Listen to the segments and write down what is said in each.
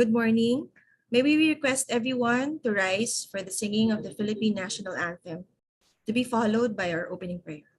Good morning. May we request everyone to rise for the singing of the Philippine National Anthem, to be followed by our opening prayer.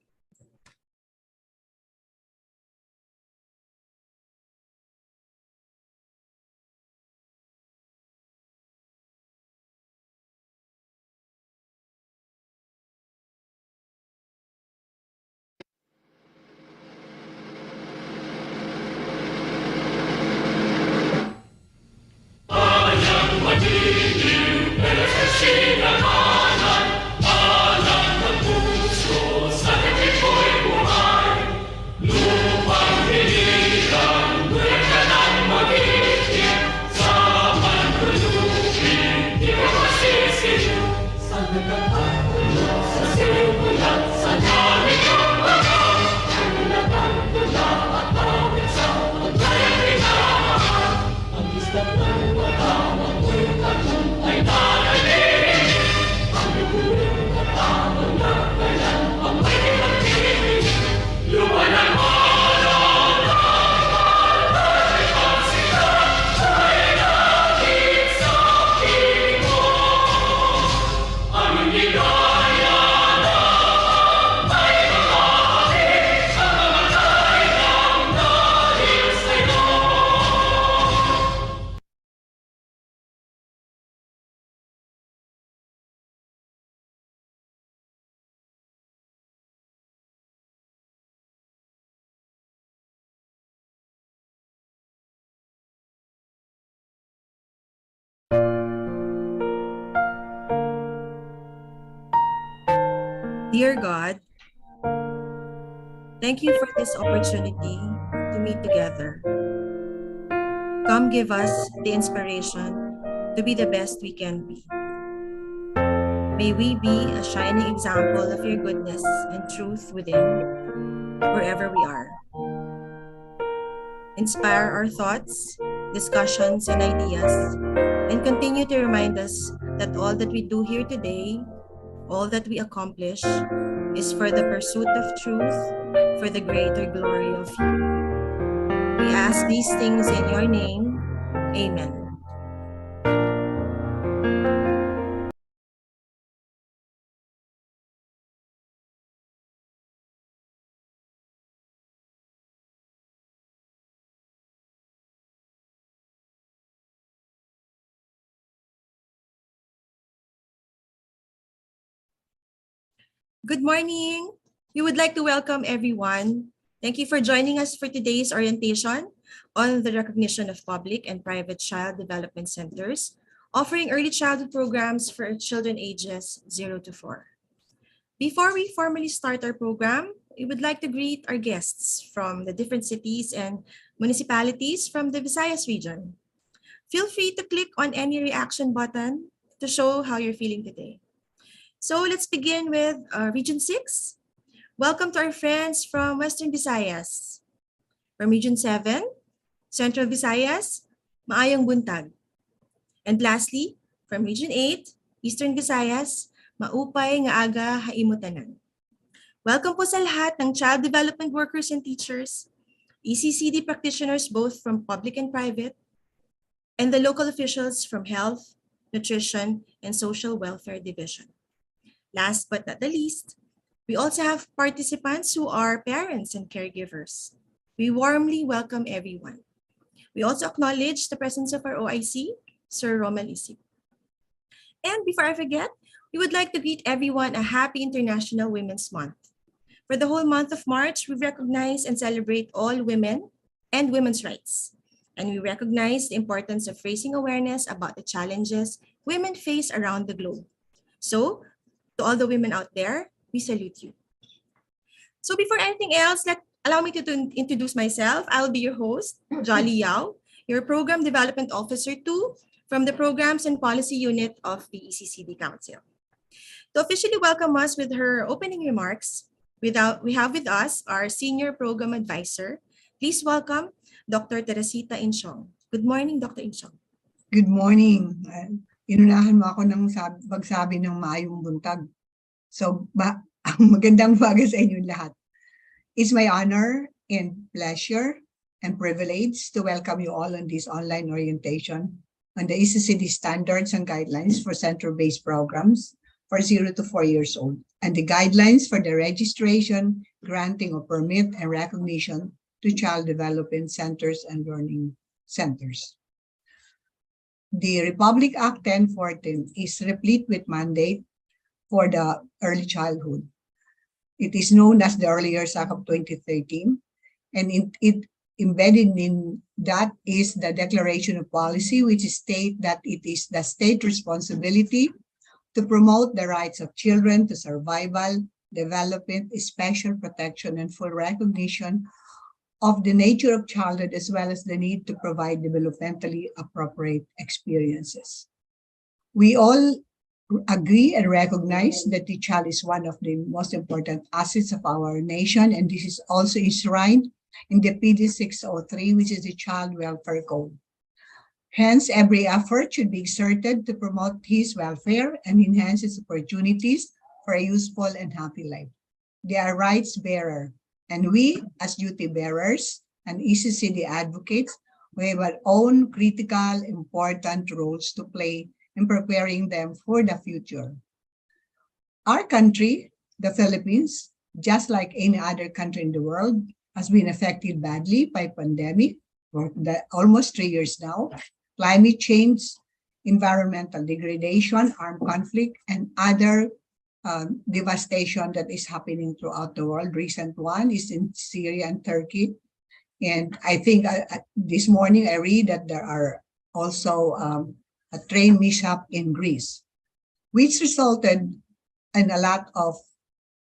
Dear God, thank you for this opportunity to meet together. Come give us the inspiration to be the best we can be. May we be a shining example of your goodness and truth within, wherever we are. Inspire our thoughts, discussions, and ideas, and continue to remind us that all that we do here today, all that we accomplish, is for the pursuit of truth, for the greater glory of you. We ask these things in your name. Amen. Good morning. We would like to welcome everyone. Thank you for joining us for today's orientation on the recognition of public and private child development centers, offering early childhood programs for children ages 0 to 4. Before we formally start our program, we would like to greet our guests from the different cities and municipalities from the Visayas region. Feel free to click on any reaction button to show how you're feeling today. So let's begin with Region 6. Welcome to our friends from Western Visayas. From Region 7, Central Visayas, maayong buntag. And lastly, from Region 8, Eastern Visayas, maupay nga aga haimutanan. Welcome po sa lahat ng child development workers and teachers, ECCD practitioners both from public and private, and the local officials from Health, Nutrition, and Social Welfare Division. Last but not the least, we also have participants who are parents and caregivers. We warmly welcome everyone. We also acknowledge the presence of our OIC, Sir Romel Isip. And before I forget, we would like to greet everyone a happy International Women's Month. For the whole month of March, we recognize and celebrate all women and women's rights. And we recognize the importance of raising awareness about the challenges women face around the globe. So, to all the women out there, we salute you. So before anything else, allow me to introduce myself. I'll be your host, Jolly Yao, your Program Development Officer 2 from the Programs and Policy Unit of the ECCD Council. To officially welcome us with her opening remarks, we have with us our Senior Program Advisor. Please welcome Dr. Teresita Inchong. Good morning, Dr. Inchong. Good morning. Inunahan mo ako ng pagsabi ng maayong buntag. So, magandang umaga sa inyong lahat. It's my honor and pleasure and privilege to welcome you all on this online orientation on the ECCD standards and guidelines for center-based programs for 0 to 4 years old, and the guidelines for the registration, granting of permit, and recognition to child development centers and learning centers. The Republic Act 1014 is replete with mandate for the early childhood. It is known as the Early Years Act of 2013, and it embedded in that is the Declaration of Policy, which states that it is the state responsibility to promote the rights of children to survival, development, special protection, and full recognition of the nature of childhood, as well as the need to provide developmentally appropriate experiences. We all agree and recognize that the child is one of the most important assets of our nation, and this is also enshrined in the PD 603, which is the Child Welfare Code. Hence, every effort should be exerted to promote his welfare and enhance his opportunities for a useful and happy life. They are rights bearer, and we, as duty bearers and ECCD advocates, we have our own critical, important roles to play in preparing them for the future. Our country, the Philippines, just like any other country in the world, has been affected badly by pandemic for almost 3 years now. Climate change, environmental degradation, armed conflict, and other devastation that is happening throughout the world. Recent one is in Syria and Turkey. And I think this morning I read that there are also a train mishap in Greece, which resulted in a lot of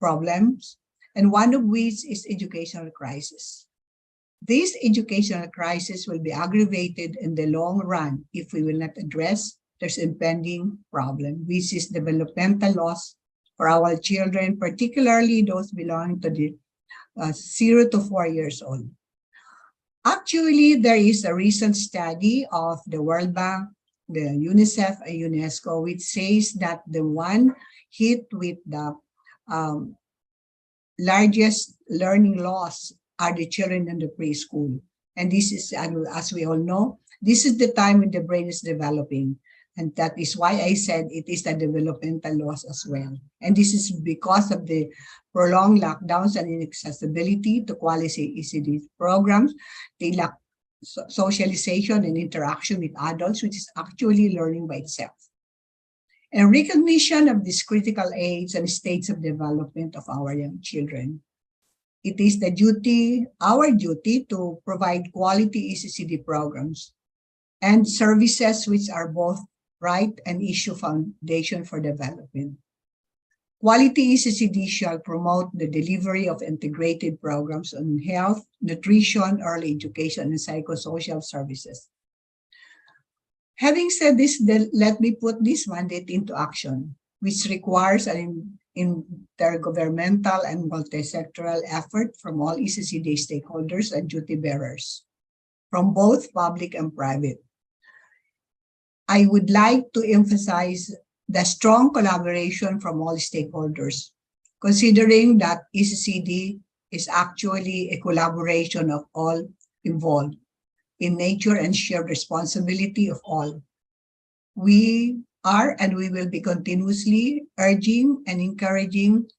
problems, and one of which is educational crisis. This educational crisis will be aggravated in the long run if we will not address this impending problem, which is developmental loss for our children, particularly those belonging to the 0 to 4 years old. Actually, there is a recent study of the World Bank, the UNICEF and UNESCO, which says that the one hit with the largest learning loss are the children in the preschool. And this is, as we all know, this is the time when the brain is developing. And that is why I said it is a developmental loss as well. And this is because of the prolonged lockdowns and inaccessibility to quality ECD programs. They lack socialization and interaction with adults, which is actually learning by itself. And recognition of this critical age and states of development of our young children. It is our duty to provide quality ECCD programs and services which are both right and issue foundation for development. Quality ECCD shall promote the delivery of integrated programs on health, nutrition, early education, and psychosocial services. Having said this, let me put this mandate into action, which requires an intergovernmental and multi-sectoral effort from all ECCD stakeholders and duty bearers, from both public and private. I would like to emphasize the strong collaboration from all stakeholders, considering that ECCD is actually a collaboration of all involved in nature and shared responsibility of all. We are and we will be continuously urging and encouraging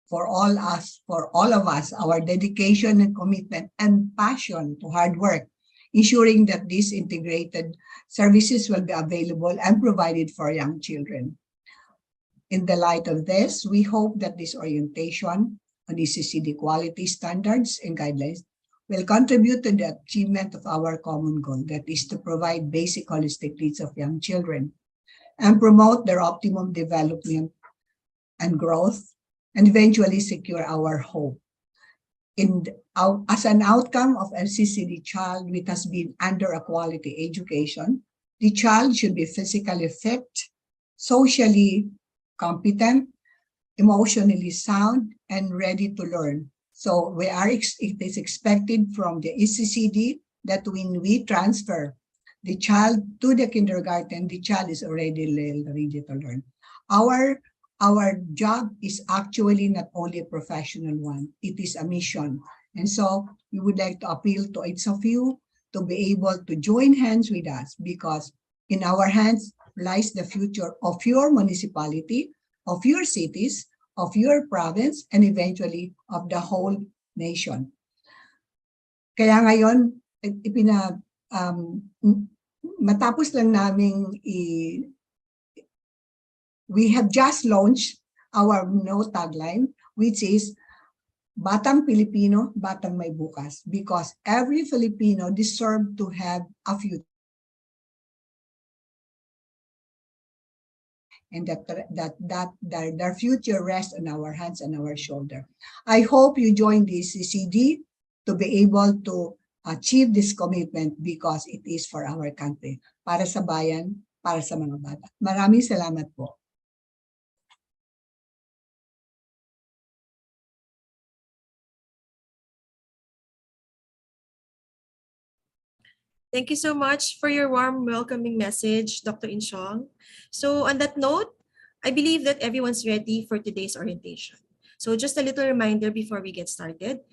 for all of us, our dedication and commitment and passion to hard work, ensuring that these integrated services will be available and provided for young children. In the light of this, we hope that this orientation on ECCD quality standards and guidelines will contribute to the achievement of our common goal, that is to provide basic holistic needs of young children and promote their optimum development and growth, and eventually secure our hope. As an outcome of ECCD child which has been under a quality education, the child should be physically fit, socially competent, emotionally sound, and ready to learn. So it is expected from the ECCD that when we transfer the child to the kindergarten, the child is already ready to learn. Our job is actually not only a professional one, it is a mission. And so we would like to appeal to each of you to be able to join hands with us, because in our hands lies the future of your municipality, of your cities, of your province, and eventually of the whole nation. Kaya ngayon, matapos lang naming we have just launched our tagline, which is Batang Pilipino, Batang May Bukas, because every Filipino deserves to have a future. And that their future rests on our hands and our shoulder. I hope you join the ECCD to be able to achieve this commitment, because it is for our country, para sa bayan, para sa mga bata. Maraming salamat po. Thank you so much for your warm welcoming message, Dr. Inchong. So on that note, I believe that everyone's ready for today's orientation. So just a little reminder before we get started.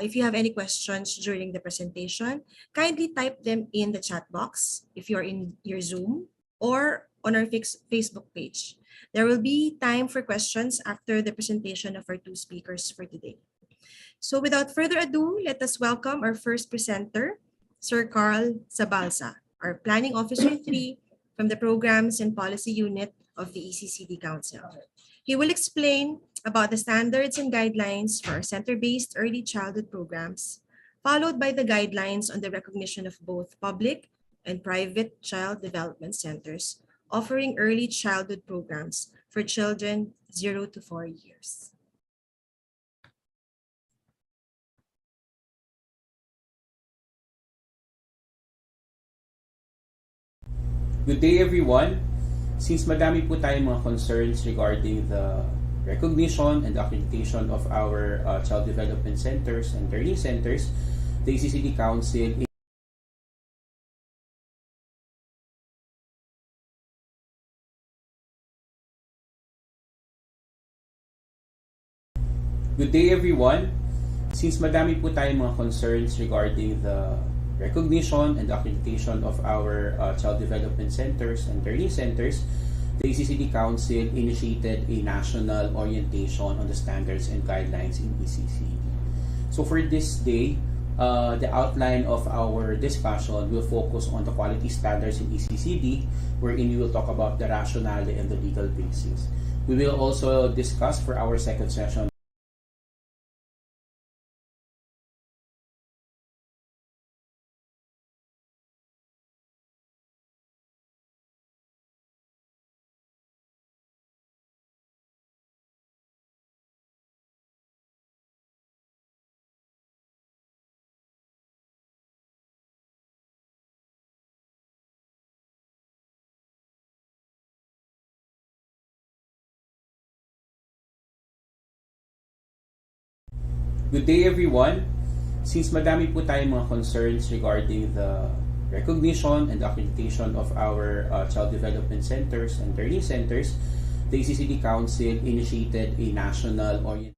If you have any questions during the presentation, kindly type them in the chat box if you're in your Zoom or on our Facebook page. There will be time for questions after the presentation of our two speakers for today. So without further ado, let us welcome our first presenter, Sir Carl Zabalza, our Planning Officer 3 from the Programs and Policy Unit of the ECCD Council. He will explain about the standards and guidelines for our center-based early childhood programs, followed by the guidelines on the recognition of both public and private child development centers offering early childhood programs for children 0 to 4 years. Good day everyone. Since madami po tayong mga concerns regarding the recognition and accreditation of our child development centers and learning centers, the ECCD Council Good day everyone. Since madami po tayong mga concerns regarding the recognition and accreditation of our child development centers and learning centers, the ECCD Council initiated a national orientation on the standards and guidelines in ECCD. So for this day, the outline of our discussion will focus on the quality standards in ECCD, wherein we will talk about the rationale and the legal basis. We will also discuss for our second session Good day everyone. Since madami po tayong mga concerns regarding the recognition and accreditation of our child development centers and learning centers, the ECCD Council initiated a national orientation.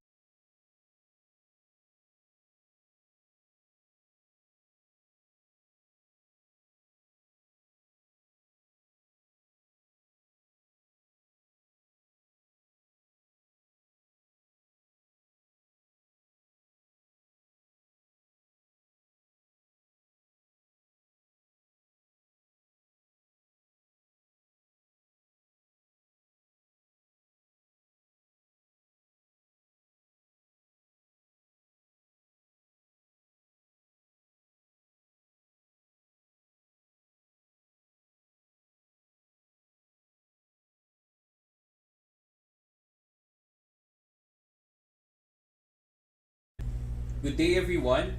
Good day everyone.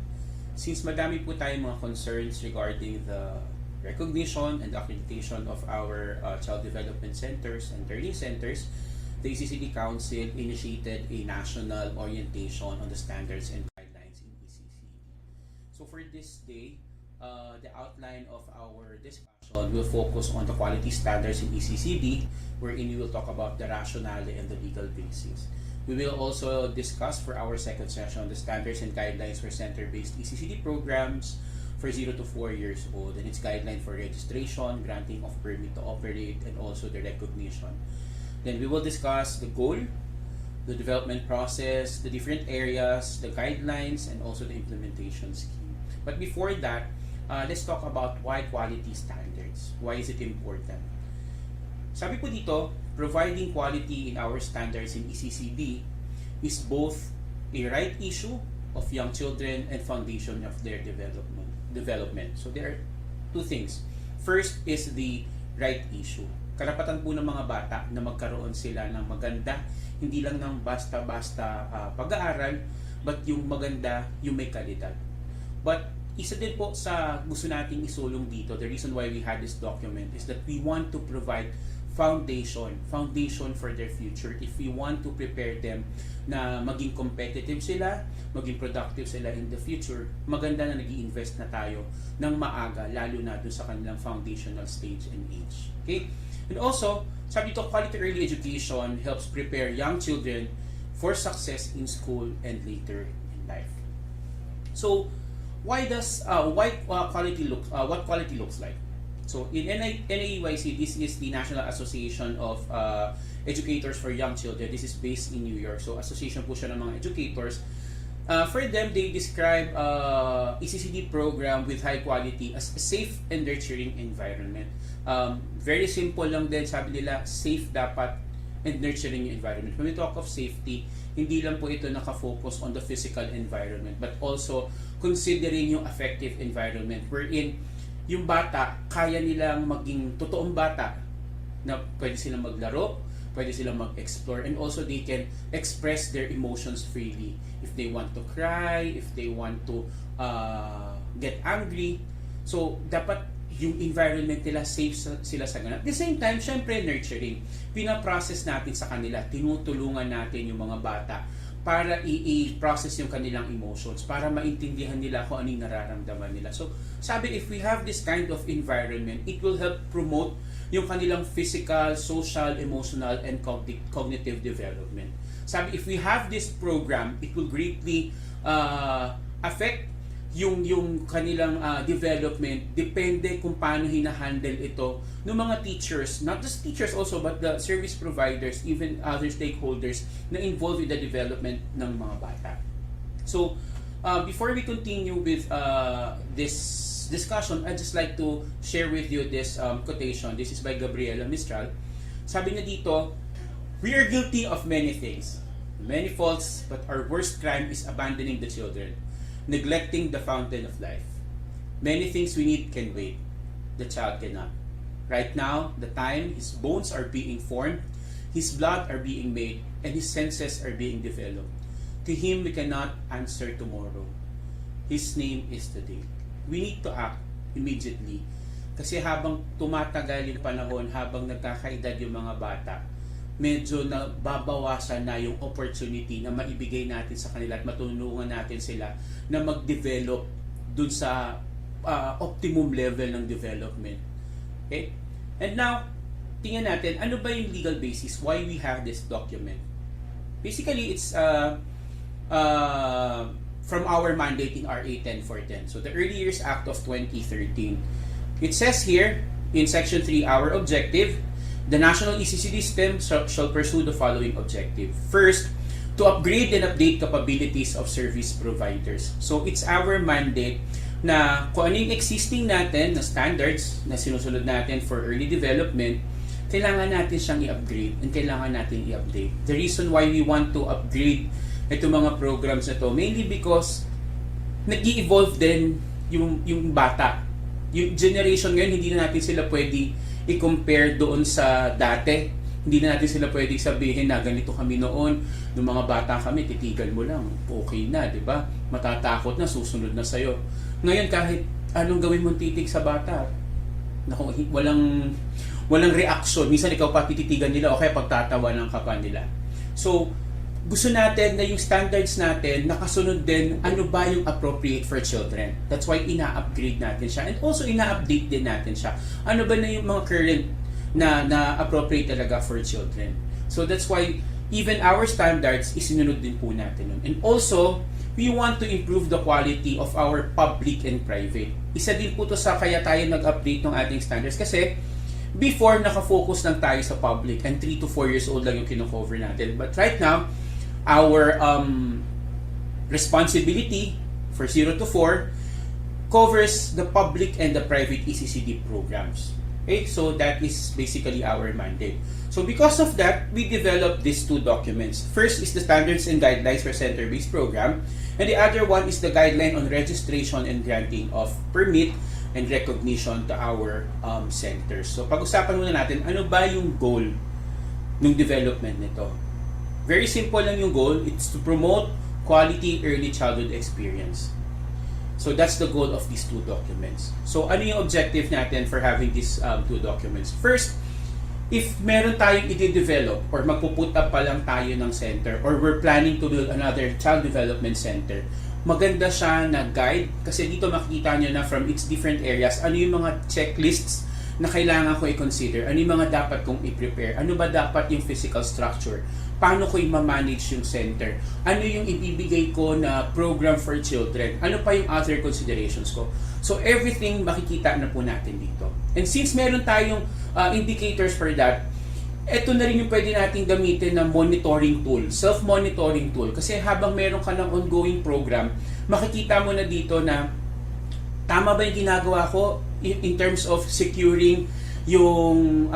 Since madami po tayong mga concerns regarding the recognition and accreditation of our child development centers and learning centers, the ECCD Council initiated a national orientation on the standards and guidelines in ECCD. So for this day, the outline of our discussion will focus on the quality standards in ECCD, wherein we will talk about the rationale and the legal basis. We will also discuss for our second session the standards and guidelines for center-based ECCD programs for 0 to 4 years old and its guideline for registration, granting of permit to operate, and also the recognition. Then we will discuss the goal, the development process, the different areas, the guidelines, and also the implementation scheme. But before that, let's talk about why quality standards. Why is it important? Sabi po dito, providing quality in our standards in ECCD is both a right issue of young children and foundation of their development. So there are two things. First is the right issue. Karapatan po ng mga bata na magkaroon sila ng maganda, hindi lang ng basta-basta pag-aaral, but yung maganda, yung may kalidad. But isa din po sa gusto nating isulong dito, the reason why we had this document is that we want to provide foundation for their future. If we want to prepare them na maging competitive sila, maging productive sila in the future, maganda na nag-i-invest na tayo ng maaga, lalo na doon sa kanilang foundational stage and age. Okay? And also, sabi ito, quality early education helps prepare young children for success in school and later in life. So, what quality looks like? So in NAEYC, this is the National Association of Educators for Young Children. This is based in New York. So association po siya ng mga educators. For them, they describe ECCD program with high quality as a safe and nurturing environment. Very simple lang din, sabi nila, safe dapat and nurturing environment. When we talk of safety, hindi lang po ito nakafocus on the physical environment, but also considering yung affective environment wherein yung bata, kaya nilang maging totoong bata na pwede silang maglaro, pwede silang mag-explore, and also they can express their emotions freely. If they want to cry, if they want to get angry. So, dapat yung environment nila safe sila sa ganun. At the same time, syempre nurturing. Pinaprocess natin sa kanila, tinutulungan natin yung mga bata para i-process yung kanilang emotions, para maintindihan nila kung anong nararamdaman nila. So, sabi, if we have this kind of environment, it will help promote yung kanilang physical, social, emotional, and cognitive development. Sabi, if we have this program, it will greatly affect yung kanilang development, depende kung paano hinahandle ito ng mga teachers, not just teachers also, but the service providers, even other stakeholders na involved in the development ng mga bata. So, before we continue with this discussion, I'd just like to share with you this quotation. This is by Gabriela Mistral. Sabi niya dito, "We are guilty of many things, many faults, but our worst crime is abandoning the children, neglecting the fountain of life. Many things we need can wait. The child cannot. Right now, the time his bones are being formed, his blood are being made, and his senses are being developed. To him we cannot answer tomorrow. His name is today." We need to act immediately. Kasi habang tumatagal yung panahon, habang nagkakaedad yung mga bata, medyo na babawasan na yung opportunity na maibigay natin sa kanila at matulungan natin sila na mag-develop dun sa optimum level ng development. Okay? And now, tingnan natin, ano ba yung legal basis why we have this document? Basically, it's from our mandate in RA 10410. So the Early Years Act of 2013. It says here in Section 3, our objective, the national ECCD system shall pursue the following objective. First, to upgrade and update capabilities of service providers. So it's our mandate na kung ano yung existing natin na standards na sinusunod natin for early development, kailangan natin siyang i-upgrade and kailangan natin i-update. The reason why we want to upgrade itong mga programs na to, mainly because nag-i-evolve din yung bata. Yung generation ngayon, hindi na natin sila pwede i-compare doon sa dati. Hindi na natin sila pwede sabihin na ganito kami noon. Nung mga bata kami, titigal mo lang. Okay na, di ba? Matatakot na, susunod na sa'yo. Ngayon, kahit anong gawin mong titig sa bata, naku, walang reaction. Minsan ikaw pa tititigan nila o kaya pagtatawanan ka pa nila. So, gusto natin na yung standards natin nakasunod din ano ba yung appropriate for children. That's why ina-upgrade natin siya and also ina-update din natin siya. Ano ba na yung mga current na appropriate talaga for children. So that's why even our standards isinunod din po natin nun. And also, we want to improve the quality of our public and private. Isa din po to sa kaya tayo nag-update ng ating standards kasi before nakafocus lang tayo sa public and 3 to 4 years old lang yung kino-cover natin. But right now, our responsibility for 0 to 4 covers the public and the private ECCD programs. Okay, so that is basically our mandate. So because of that, we developed these two documents. First is the Standards and Guidelines for Center-Based Program, and the other one is the Guideline on Registration and Granting of Permit and Recognition to our centers. So pag-usapan muna natin, ano ba yung goal ng development nito? Very simple lang yung goal. It's to promote quality early childhood experience. So that's the goal of these two documents. So ano yung objective natin for having these two documents? First, if meron tayong i-develop or magpuput up pa lang tayo ng center or we're planning to build another child development center, maganda siya na guide kasi dito makikita nyo na from its different areas ano yung mga checklists na kailangan ko i-consider, ano yung mga dapat kong i-prepare, ano ba dapat yung physical structure, paano ko i-manage yung center, ano yung ibibigay ko na program for children, ano pa yung other considerations ko. So everything makikita na po natin dito. And since meron tayong indicators for that, ito na rin yung pwede natin gamitin na monitoring tool, self-monitoring tool. Kasi habang meron ka ng ongoing program, makikita mo na dito na tama ba yung ginagawa ko in terms of securing yung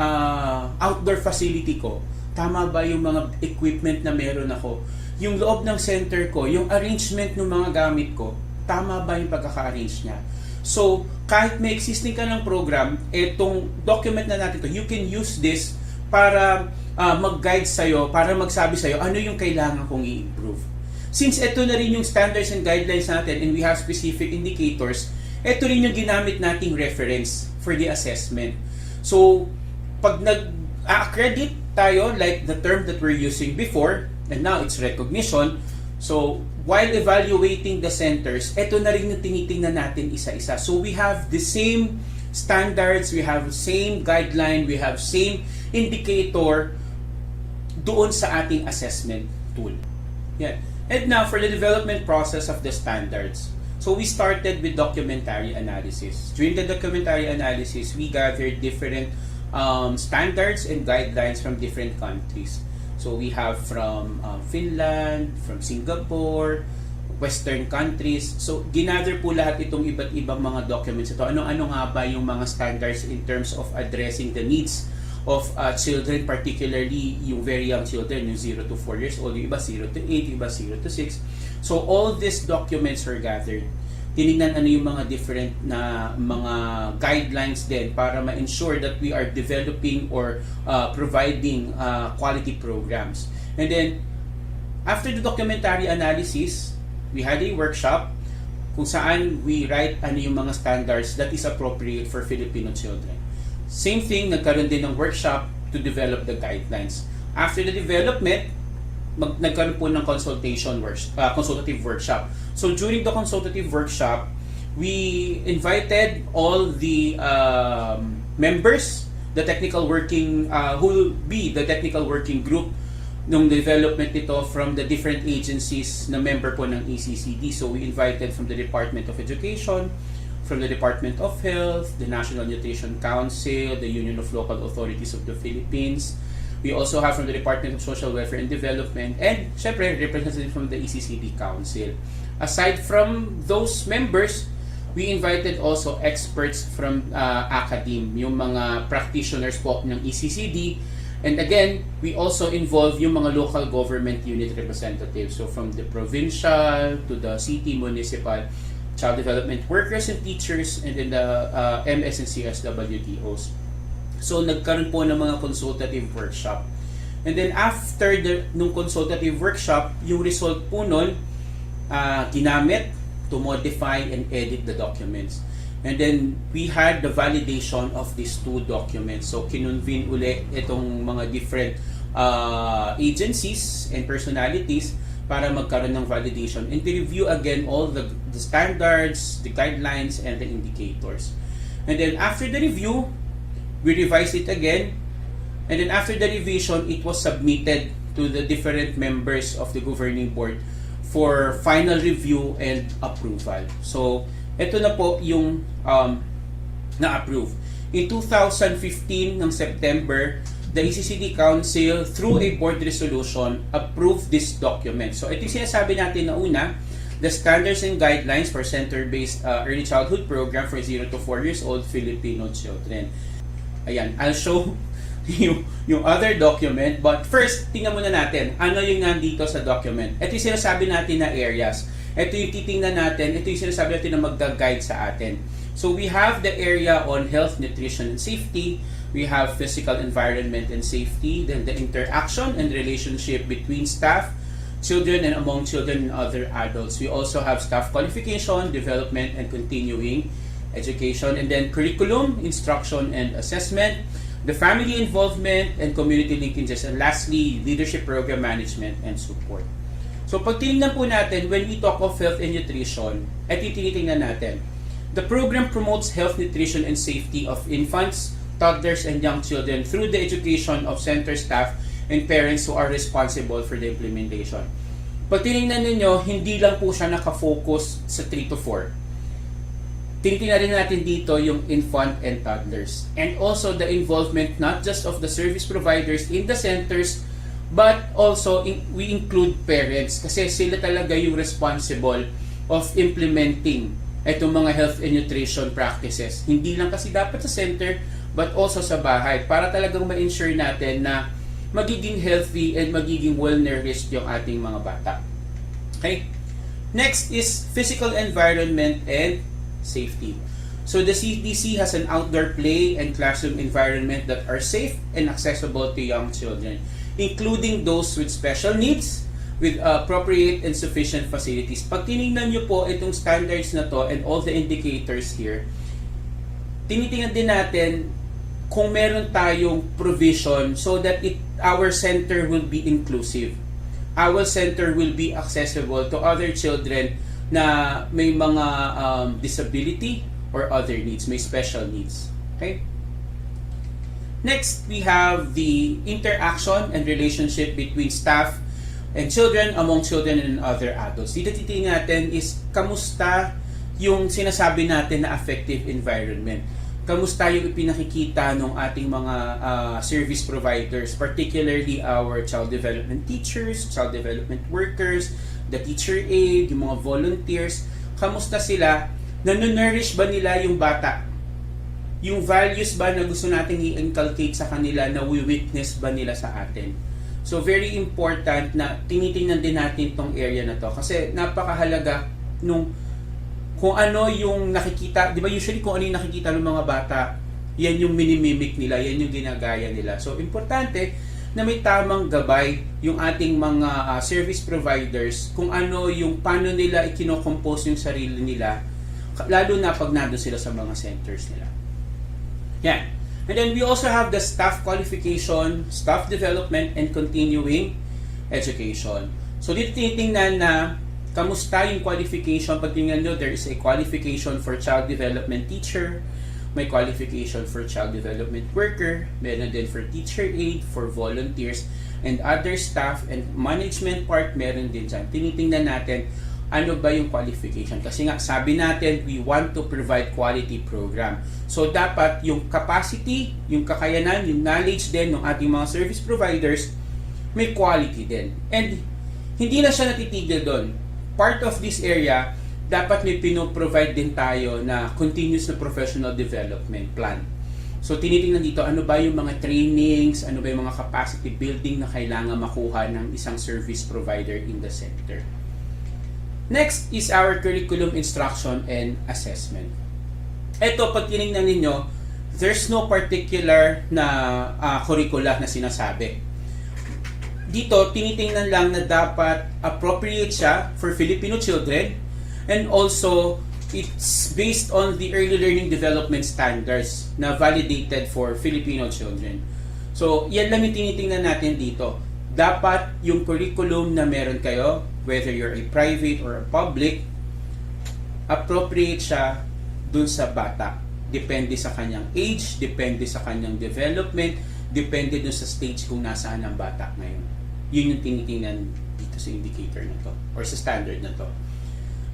outdoor facility ko? Tama ba yung mga equipment na meron ako? Yung loob ng center ko, yung arrangement ng mga gamit ko, tama ba yung pagkaka-arrange niya? So, kahit may existing ka ng program, itong document na natin to, you can use this para mag-guide sa'yo, para magsabi sa'yo ano yung kailangan kong i-improve. Since ito na rin yung standards and guidelines natin and we have specific indicators, ito rin yung ginamit nating reference for the assessment. So, pag nag-accredit tayo, like the term that we're using before, and now it's recognition, so while evaluating the centers, ito na rin yung tinitingnan natin isa-isa. So we have the same standards, we have same guideline, we have same indicator doon sa ating assessment tool. Yeah. And now for the development process of the standards. So we started with documentary analysis. During the documentary analysis, we gathered different standards and guidelines from different countries. So we have from Finland, from Singapore, Western countries. So ginather po lahat itong iba't ibang mga documents ito. Ano-ano nga ba yung mga standards in terms of addressing the needs of children, particularly yung very young children, yung 0 to 4 years old, yung iba 0 to 8, yung iba 0 to 6. So all these documents were gathered. Tinignan ano yung mga different na mga guidelines din para ma-ensure that we are developing or providing quality programs. And then, after the documentary analysis, we had a workshop kung saan we write ano yung mga standards that is appropriate for Filipino children. Same thing, nagkaroon din ng workshop to develop the guidelines. After the development, nagkaroon po ng consultative workshop. So during the consultative workshop, we invited all the members, the technical working, who will be the technical working group ng development nito from the different agencies na member po ng ECCD. So we invited from the Department of Education, from the Department of Health, the National Nutrition Council, the Union of Local Authorities of the Philippines. We also have from the Department of Social Welfare and Development, and syempre representative from the ECCD Council. Aside from those members, we invited also experts from academe, yung mga practitioners po ng ECCD. And again, we also involve yung mga local government unit representatives. So from the provincial to the city, municipal, child development workers and teachers, and then the MS and CSWDOs. So nagkaroon po ng mga consultative workshop. And then after nung consultative workshop, yung result po nun, ginamit to modify and edit the documents. And then we had the validation of these 2 documents. So kinonvene uli itong mga different agencies and personalities para magkaroon ng validation and to review again all the standards, the guidelines, and the indicators. And then after the review, we revised it again, and then after the revision, it was submitted to the different members of the governing board for final review and approval. So, ito na po yung na-approve. In 2015 ng September, the ECCD Council, through a board resolution, approved this document. So, ito yung sinasabi natin na una, the standards and guidelines for center-based early childhood program for 0 to 4 years old Filipino children. Ayan, I'll show yung other document, but first, tingnan muna natin ano yung nandito sa document. Ito yung sinasabi natin na areas. Ito yung titingnan natin, ito yung sinasabi natin na magga-guide sa atin. So we have the area on health, nutrition, and safety. We have physical environment and safety, then the interaction and relationship between staff, children, and among children and other adults. We also have staff qualification, development, and continuing education, and then curriculum, instruction, and assessment, the family involvement, and community linkages, and lastly, leadership program management and support. So pag tinignan po natin, when we talk of health and nutrition, ito yung tinitingnan natin. The program promotes health, nutrition, and safety of infants, toddlers, and young children through the education of center staff and parents who are responsible for the implementation. Pag tinignan ninyo, hindi lang po siya nakafocus sa 3 to 4. Tinitingnan rin natin dito yung infant and toddlers. And also the involvement not just of the service providers in the centers, but also we include parents kasi sila talaga yung responsible of implementing itong mga health and nutrition practices. Hindi lang kasi dapat sa center, but also sa bahay para talagang ma-ensure natin na magiging healthy and magiging well-nourished yung ating mga bata. Okay? Next is physical environment and safety. So the CDC has an outdoor play and classroom environment that are safe and accessible to young children, including those with special needs, with appropriate and sufficient facilities. Pag tinignan nyo po itong standards na to and all the indicators here, tinitingnan din natin kung meron tayong provision so that our center will be inclusive. Our center will be accessible to other children na may mga disability or other needs, may special needs. Okay? Next, we have the interaction and relationship between staff and children, among children and other adults. Dito titingnan natin is kamusta yung sinasabi natin na affective environment. Kamusta yung ipinakikita ng ating mga service providers, particularly our child development teachers, child development workers, the teacher aid, yung mga volunteers, kamusta sila? Nanonourish ba nila yung bata? Yung values ba na gusto nating i-inculcate sa kanila, na we-witness ba nila sa atin? So very important na tinitingnan din natin tong area na to kasi napakahalaga nung kung ano yung nakikita, di ba usually kung ano yung nakikita ng mga bata, yan yung minimimic nila, yan yung ginagaya nila. So importante na may tamang gabay yung ating mga service providers kung ano yung paano nila ikinocompose yung sarili nila, lalo na pag nandun sila sa mga centers nila. Yan. And then we also have the staff qualification, staff development, and continuing education. So dito tinitingnan na kamusta yung qualification. Pag tingnan nyo, there is a qualification for child development teacher, may qualification for child development worker, meron din for teacher aid, for volunteers, and other staff and management part, meron din dyan. Tinitingnan natin ano ba yung qualification. Kasi nga, sabi natin, we want to provide quality program. So, dapat yung capacity, yung kakayanan, yung knowledge din ng ating mga service providers, may quality din. And hindi na siya natitigil doon. Part of this area, dapat may pinoprovide din tayo na continuous na professional development plan. So, tinitingnan dito, ano ba yung mga trainings, ano ba yung mga capacity building na kailangan makuha ng isang service provider in the center. Next is our curriculum instruction and assessment. Ito, pag tinignan ninyo, there's no particular na curricula na sinasabi. Dito, tinitingnan lang na dapat appropriate siya for Filipino children, and also it's based on the early learning development standards na validated for Filipino children. So, yan lang yung tinitingnan natin dito. Dapat yung curriculum na meron kayo, whether you're a private or a public, appropriate siya dun sa bata. Depende sa kanyang age, depende sa kanyang development, depende dun sa stage kung nasaan ang bata ngayon. Yun yung tinitingnan dito sa indicator na to, or sa standard na to.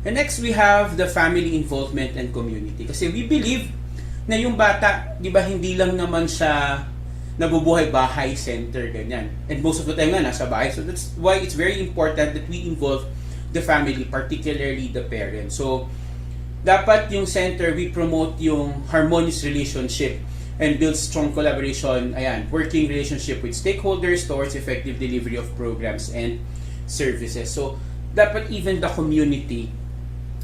And next, we have the family involvement and community. Kasi we believe na yung bata, di ba, hindi lang naman siya nabubuhay bahay center, ganyan. And most of the time nga, nasa bahay. So that's why it's very important that we involve the family, particularly the parents. So, dapat yung center, we promote yung harmonious relationship and build strong collaboration, working relationship with stakeholders towards effective delivery of programs and services. So, dapat even the community,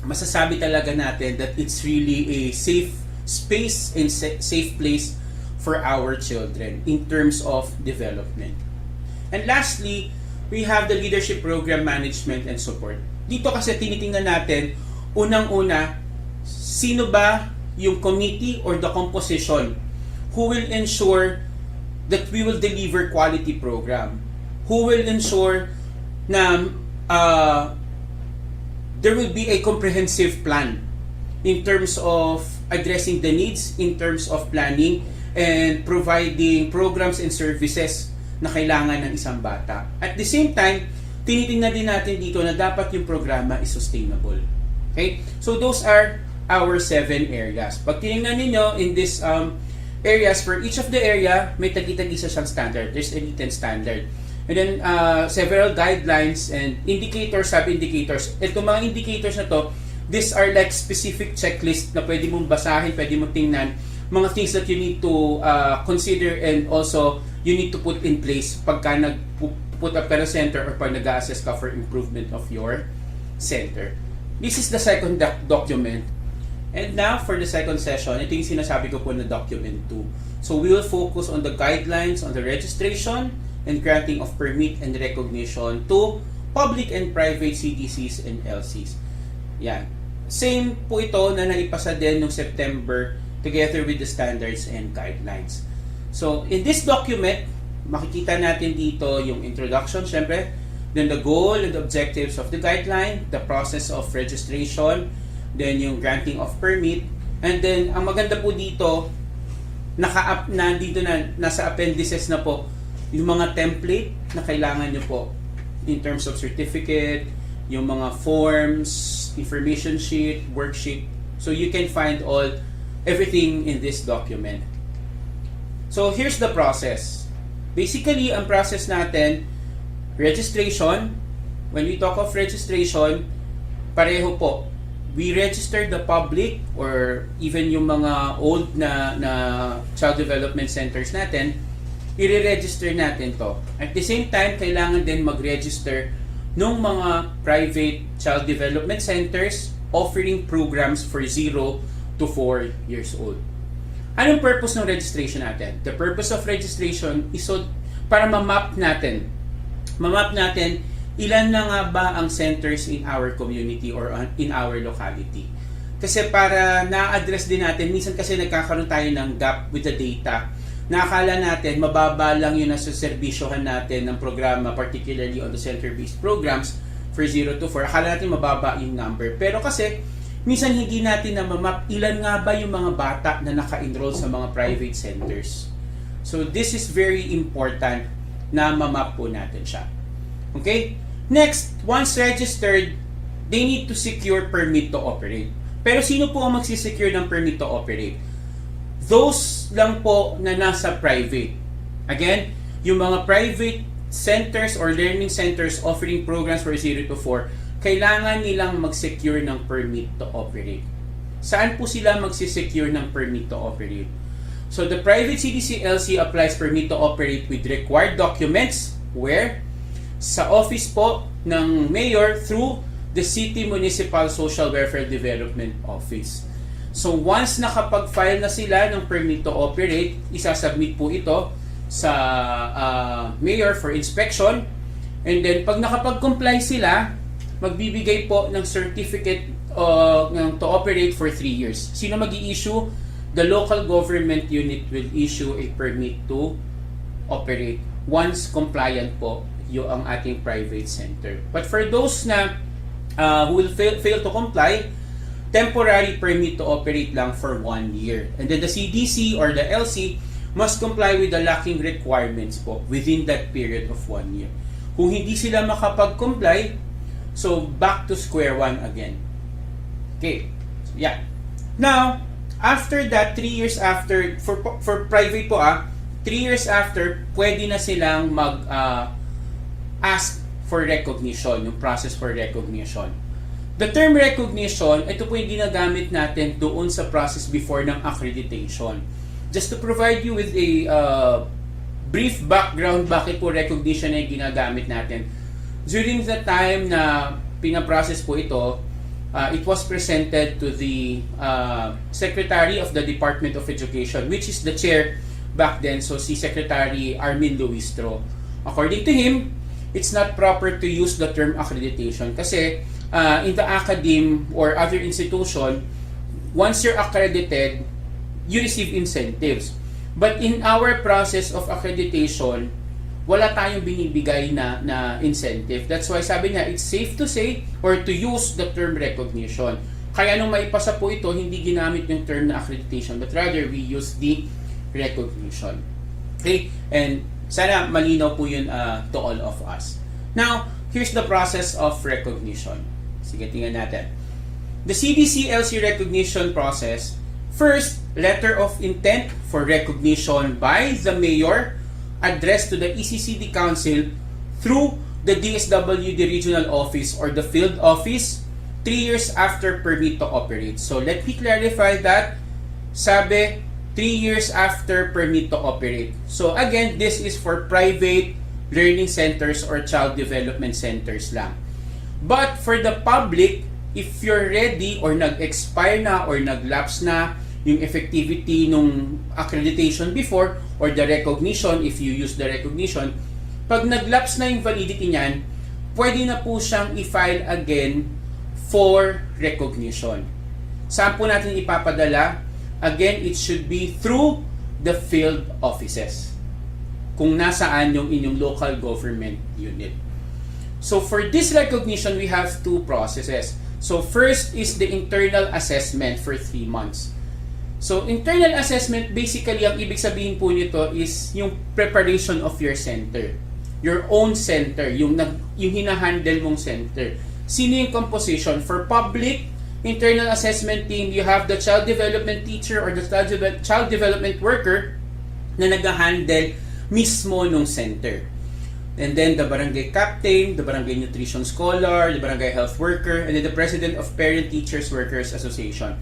masasabi talaga natin that it's really a safe space and safe place for our children in terms of development. And lastly, we have the leadership program management and support. Dito kasi tinitingnan natin, unang-una, sino ba yung committee or the composition who will ensure that we will deliver quality program? Who will ensure na there will be a comprehensive plan in terms of addressing the needs, in terms of planning, and providing programs and services na kailangan ng isang bata. At the same time, tinitingnan din natin dito na dapat yung programa is sustainable. Okay? So those are our 7 areas. Pag tinignan ninyo in this areas, for each of the area, may tagi-tagi-isa siyang standard. There's a written standard. And then, several guidelines and indicators, sub-indicators. Itong mga indicators na to, these are like specific checklist na pwede mong basahin, pwede mong tingnan, mga things that you need to consider and also you need to put in place pagka nag-put up ka ng center or pag nag-assess ka for improvement of your center. This is the second document. And now, for the second session, ito yung sinasabi ko po na document 2. So, we will focus on the guidelines on the registration and granting of permit and recognition to public and private CDCs and LCs. Yan. Same po ito na naipasa din noong September together with the standards and guidelines. So, in this document, makikita natin dito yung introduction, syempre, then the goal and the objectives of the guideline, the process of registration, then yung granting of permit, and then, ang maganda po dito, nasa appendices na po, yung mga template na kailangan nyo po in terms of certificate, yung mga forms, information sheet, worksheet. So, you can find everything in this document. So, here's the process. Basically, ang process natin, registration. When we talk of registration, pareho po. We register the public or even yung mga old na child development centers natin, i-register natin to. At the same time, kailangan din mag-register ng mga private child development centers offering programs for 0 to 4 years old. Anong purpose ng registration natin? The purpose of registration is para ma-map natin. Ma-map natin ilan na nga ba ang centers in our community or in our locality. Kasi para na-address din natin, minsan kasi nagkakaroon tayo ng gap with the data. Nakakala natin, mababa lang yung nasa serbisyohan natin ng programa, particularly on the center-based programs for 0 to 4. Akala natin mababa yung number. Pero kasi, minsan hindi natin na mamap ilan nga ba yung mga bata na naka-enroll sa mga private centers. So, this is very important na mamap po natin siya. Okay? Next, once registered, they need to secure permit to operate. Pero sino po ang magsisecure ng permit to operate? Those lang po na nasa private. Again, yung mga private centers or learning centers offering programs for 0 to 4, kailangan nilang mag-secure ng permit to operate. Saan po sila magsisecure ng permit to operate? So the private CDC-LC applies permit to operate with required documents where sa office po ng mayor through the City Municipal Social Welfare Development Office. So once nakapag-file na sila ng permit to operate, isasubmit po ito sa mayor for inspection, and then pag nakapag-comply sila, magbibigay po ng certificate to operate for 3 years. Sino mag-i-issue? The local government unit will issue a permit to operate once compliant po yung ang ating private center. But for those na who will fail to comply, temporary permit to operate lang for 1 year. And then the CDC or the LC must comply with the lacking requirements po within that period of 1 year. Kung hindi sila makapag-comply, so back to square one again. Okay. So, yeah. Now, after that, 3 years after, for private po 3 years after, pwede na silang ask for recognition, yung process for recognition. The term recognition, ito po yung ginagamit natin doon sa process before ng accreditation. Just to provide you with a brief background, bakit po recognition ay ginagamit natin. During the time na pinaprocess po ito, it was presented to the Secretary of the Department of Education, which is the chair back then, so si Secretary Armin Luistro. According to him, it's not proper to use the term accreditation kasi in the academe or other institution, once you're accredited, you receive incentives. But in our process of accreditation, wala tayong binibigay na incentive. That's why sabi niya, it's safe to say or to use the term recognition. Kaya nung maipasa po ito, hindi ginamit yung term na accreditation, but rather we use the recognition. Okay? And sana malinaw po yun to all of us. Now, here's the process of recognition. Sige, tingnan natin. The CDC-LC recognition process, first, letter of intent for recognition by the mayor addressed to the ECCD Council through the DSWD Regional Office or the Field Office 3 years after permit to operate. So, let me clarify that. Sabi, 3 years after permit to operate. So again, this is for private learning centers or child development centers lang. But for the public, if you're ready or nag-expire na or nag-lapse na yung effectivity nung accreditation before or the recognition, if you use the recognition, pag nag-lapse na yung validity niyan, pwede na po siyang i-file again for recognition. Saan po natin ipapadala? Again, it should be through the field offices. Kung nasaan yung inyong local government unit. So for this recognition, we have 2 processes. So first is the internal assessment for 3 months. So internal assessment, basically, ang ibig sabihin po nito is yung preparation of your center. Your own center, yung hinahandle mong center. Sino yung composition? For public, internal assessment team, you have the child development teacher or the child development worker na nag-handle mismo nung center. And then the barangay captain, the barangay nutrition scholar, the barangay health worker, and then the president of Parent Teachers Workers Association.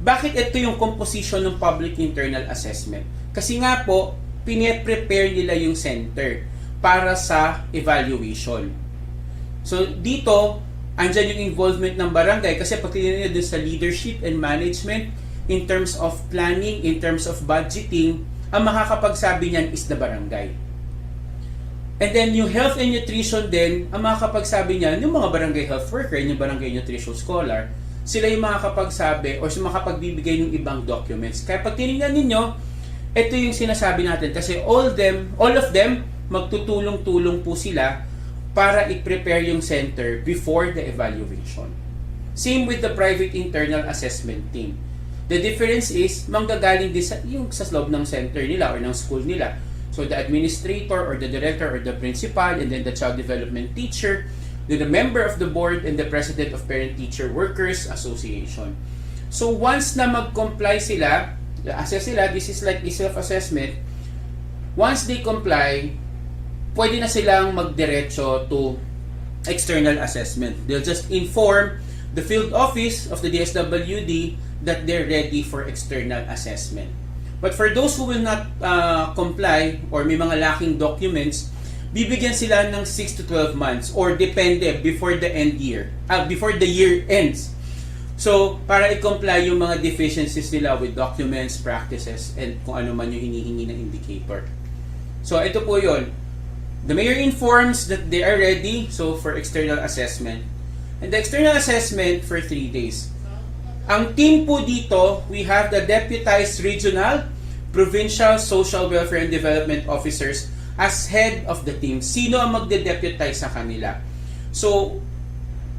Bakit ito yung composition ng public internal assessment? Kasi nga po, pine-prepare nila yung center para sa evaluation. So dito, andyan yung involvement ng barangay kasi pag tinignan nyo dun sa leadership and management, in terms of planning, in terms of budgeting, ang makakapagsabi niyan is the barangay. And then yung health and nutrition din, ang makakapagsabi niyan, yung mga barangay health worker, yung barangay nutrition scholar. sila yung makakapagsabi o makapagbibigay ng ibang documents. Kaya pag tinignan ninyo, ito yung sinasabi natin kasi all of them, magtutulong-tulong po sila para i-prepare yung center before the evaluation. Same with the private internal assessment team. The difference is, manggagaling din sa loob ng center nila or ng school nila. So the administrator or the director or the principal and then the child development teacher, then the member of the board and the president of Parent-Teacher Workers Association. So once na mag-comply sila, assess sila, this is like a self-assessment. Once they comply, pwede na silang magdiretso to external assessment. They'll just inform the field office of the DSWD that they're ready for external assessment. But for those who will not comply or may mga lacking documents, bibigyan sila ng 6 to 12 months or depende before the year ends. So, para i-comply yung mga deficiencies nila with documents, practices, and kung ano man yung hinihingi na indicator. So, ito po yun. The mayor informs that they are ready for external assessment. And the external assessment for 3 days. Ang team po dito, we have the deputized regional, provincial, social welfare and development officers as head of the team. Sino ang magde-deputize sa kanila? So,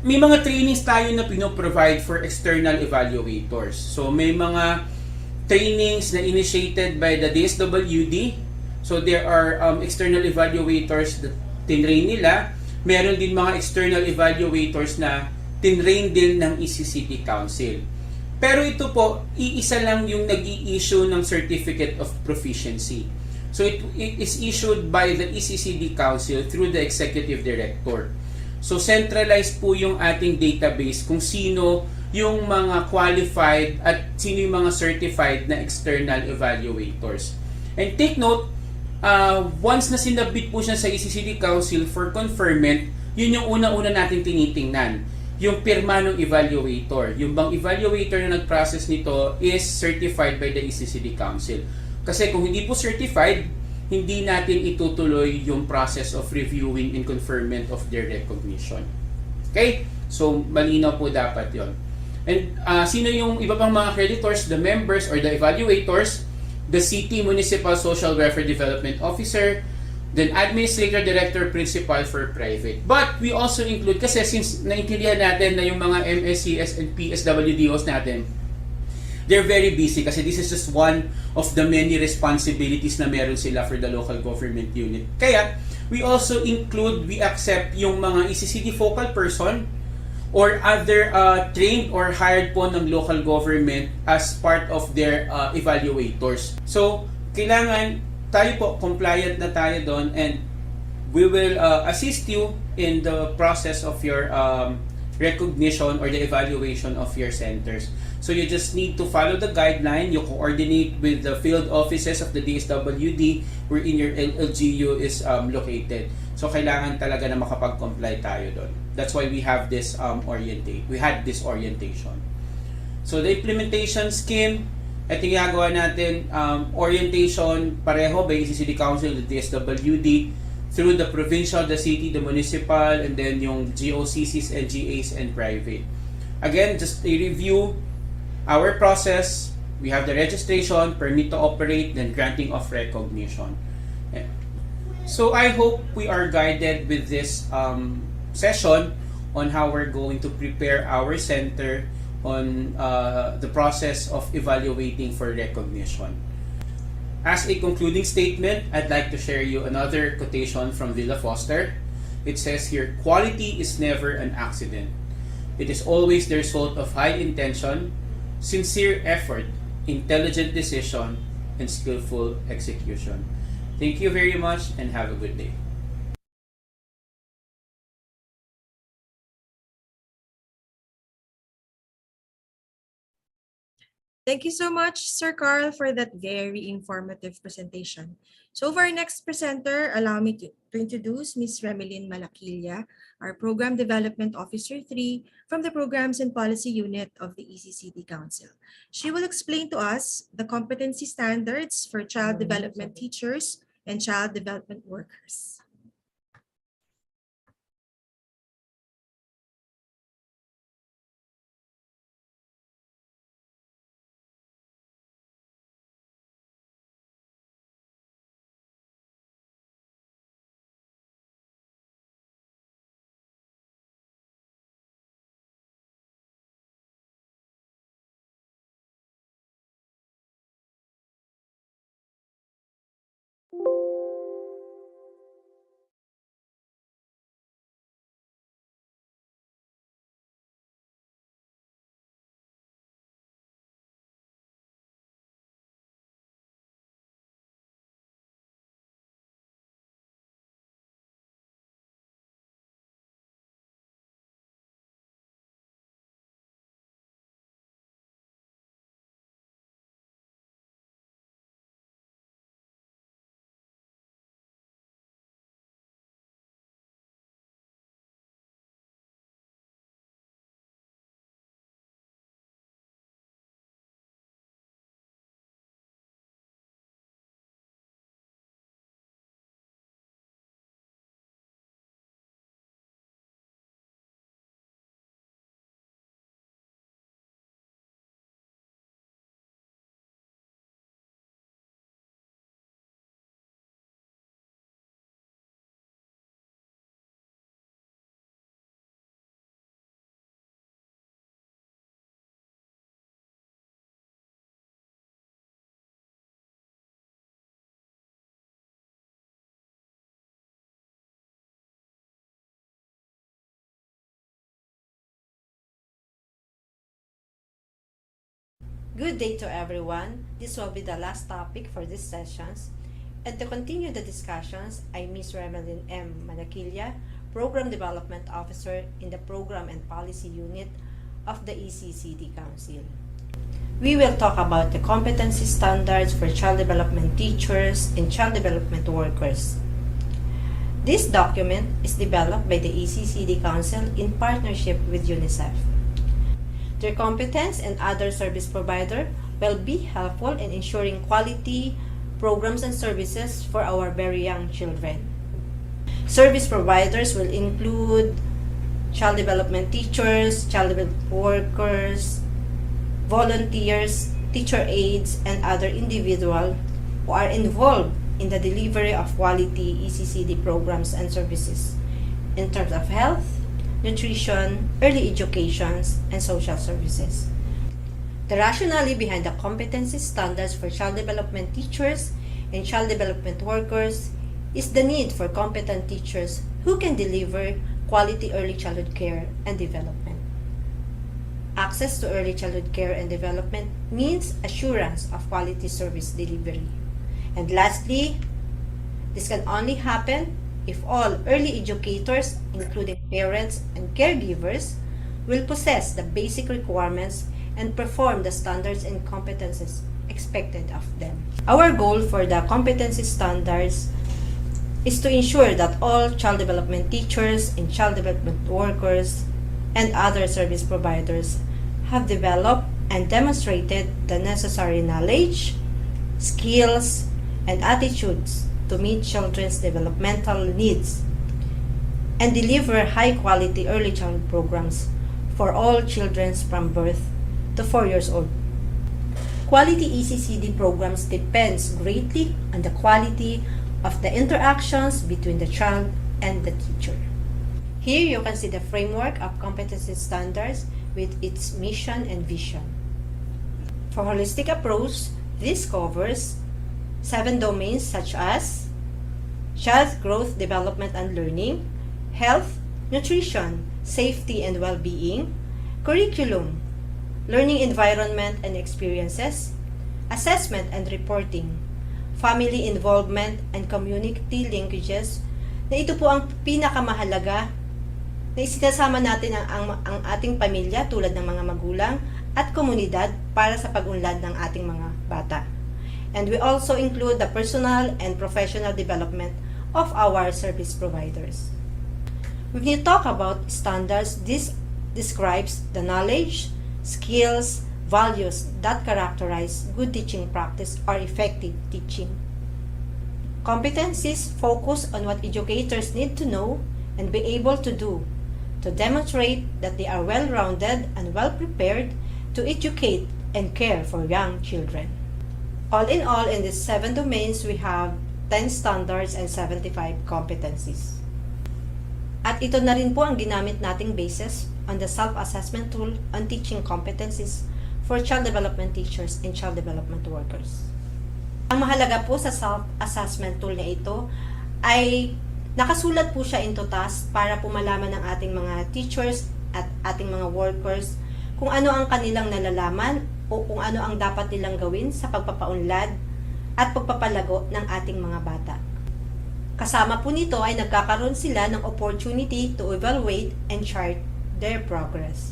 may mga trainings tayo na pinoprovide for external evaluators. So, may mga trainings na initiated by the DSWD. So, there are external evaluators that tinrain nila. Meron din mga external evaluators na tinrain din ng ECCD Council. Pero ito po, iisa lang yung nag-i-issue ng Certificate of Proficiency. So it is issued by the ECCD Council through the Executive Director. So centralized po yung ating database kung sino yung mga qualified at sino yung mga certified na external evaluators. And take note, once na sinabit po siya sa ECCD Council for conferment, yun yung una-una natin tinitingnan. Yung pirma ng evaluator. Yung bang evaluator na nag-process nito is certified by the ECCD Council. Kasi kung hindi po certified, hindi natin itutuloy yung process of reviewing and conferment of their recognition. Okay? So, malinaw po dapat yon. And sino yung iba pang mga creditors? The members or the evaluators, the city municipal social welfare development officer, then administrator, director, principal for private. But we also include, kasi since naintindihan natin na yung mga MSCS and PSWDOs natin, they're very busy kasi this is just one of the many responsibilities na meron sila for the local government unit. Kaya, we also include, we accept yung mga ECCD focal person or other trained or hired po ng local government as part of their evaluators. So, kailangan tayo po, compliant na tayo doon and we will assist you in the process of your recognition or the evaluation of your centers. So you just need to follow the guideline, you coordinate with the field offices of the DSWD wherein your LGU is located. So kailangan talaga na makapag-comply tayo doon. That's why we have this orientation. So the implementation scheme, ito yung ginagawa natin, orientation pareho by ECCD Council, the DSWD, through the provincial, the city, the municipal, and then yung GOCCs and GAs and private. Again, just a review, our process, we have the registration, permit to operate, then granting of recognition. So I hope we are guided with this session on how we're going to prepare our center on the process of evaluating for recognition. As a concluding statement, I'd like to share you another quotation from Villa Foster. It says here, "Quality is never an accident. It is always the result of high intention, sincere effort, intelligent decision, and skillful execution." Thank you very much and have a good day. Thank you so much, Sir Carl, for that very informative presentation. So for our next presenter, allow me to introduce Ms. Remelin Malakilla, our Program Development Officer 3 from the Programs and Policy Unit of the ECCD Council. She will explain to us the competency standards for child development teachers and child development workers. Good day to everyone. This will be the last topic for these sessions. And to continue the discussions, I Miss Remelin M. Manakilla, Program Development Officer in the Program and Policy Unit of the ECCD Council. We will talk about the competency standards for child development teachers and child development workers. This document is developed by the ECCD Council in partnership with UNICEF. Their competence and other service provider will be helpful in ensuring quality programs and services for our very young children. Service providers will include child development teachers, child development workers, volunteers, teacher aides, and other individuals who are involved in the delivery of quality ECCD programs and services in terms of health, nutrition, early education, and social services. The rationale behind the competency standards for child development teachers and child development workers is the need for competent teachers who can deliver quality early childhood care and development. Access to early childhood care and development means assurance of quality service delivery. And lastly, this can only happen if all early educators, including parents and caregivers, will possess the basic requirements and perform the standards and competencies expected of them. Our goal for the competency standards is to ensure that all child development teachers and child development workers and other service providers have developed and demonstrated the necessary knowledge, skills, and attitudes to meet children's developmental needs and deliver high-quality early childhood programs for all children from birth to 4 years old. Quality ECCD programs depends greatly on the quality of the interactions between the child and the teacher. Here you can see the framework of competency standards with its mission and vision. For holistic approach, this covers 7 domains such as child growth, development and learning, health, nutrition, safety and well-being, curriculum, learning environment and experiences, assessment and reporting, family involvement and community linkages, na ito po ang pinakamahalaga na isinasama natin ang ating pamilya tulad ng mga magulang at komunidad para sa pag-unlad ng ating mga bata. And we also include the personal and professional development of our service providers. When you talk about standards, this describes the knowledge, skills, values that characterize good teaching practice or effective teaching. Competencies focus on what educators need to know and be able to do to demonstrate that they are well-rounded and well-prepared to educate and care for young children. All in all, in these 7 domains, we have 10 standards and 75 competencies. At ito na rin po ang ginamit nating basis on the self-assessment tool on teaching competencies for child development teachers and child development workers. Ang mahalaga po sa self-assessment tool na ito ay nakasulat po siya into task para po malaman ng ating mga teachers at ating mga workers kung ano ang kanilang nalalaman o kung ano ang dapat nilang gawin sa pagpapaunlad at pagpapalago ng ating mga bata. Kasama po nito ay nagkakaroon sila ng opportunity to evaluate and chart their progress.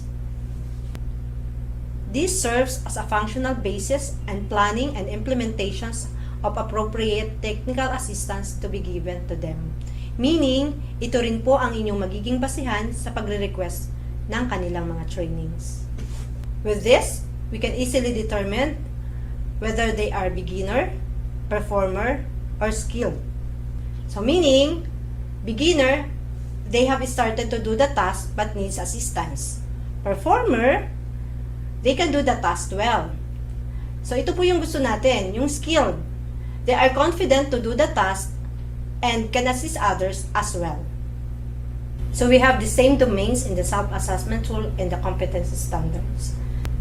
This serves as a functional basis and planning and implementations of appropriate technical assistance to be given to them. Meaning, ito rin po ang inyong magiging basihan sa pagre-request ng kanilang mga trainings. With this, we can easily determine whether they are beginner, performer, or skilled. So meaning, beginner, they have started to do the task but needs assistance. Performer, they can do the task well. So ito po yung gusto natin, yung skilled. They are confident to do the task and can assist others as well. So we have the same domains in the self-assessment tool and the competency standards.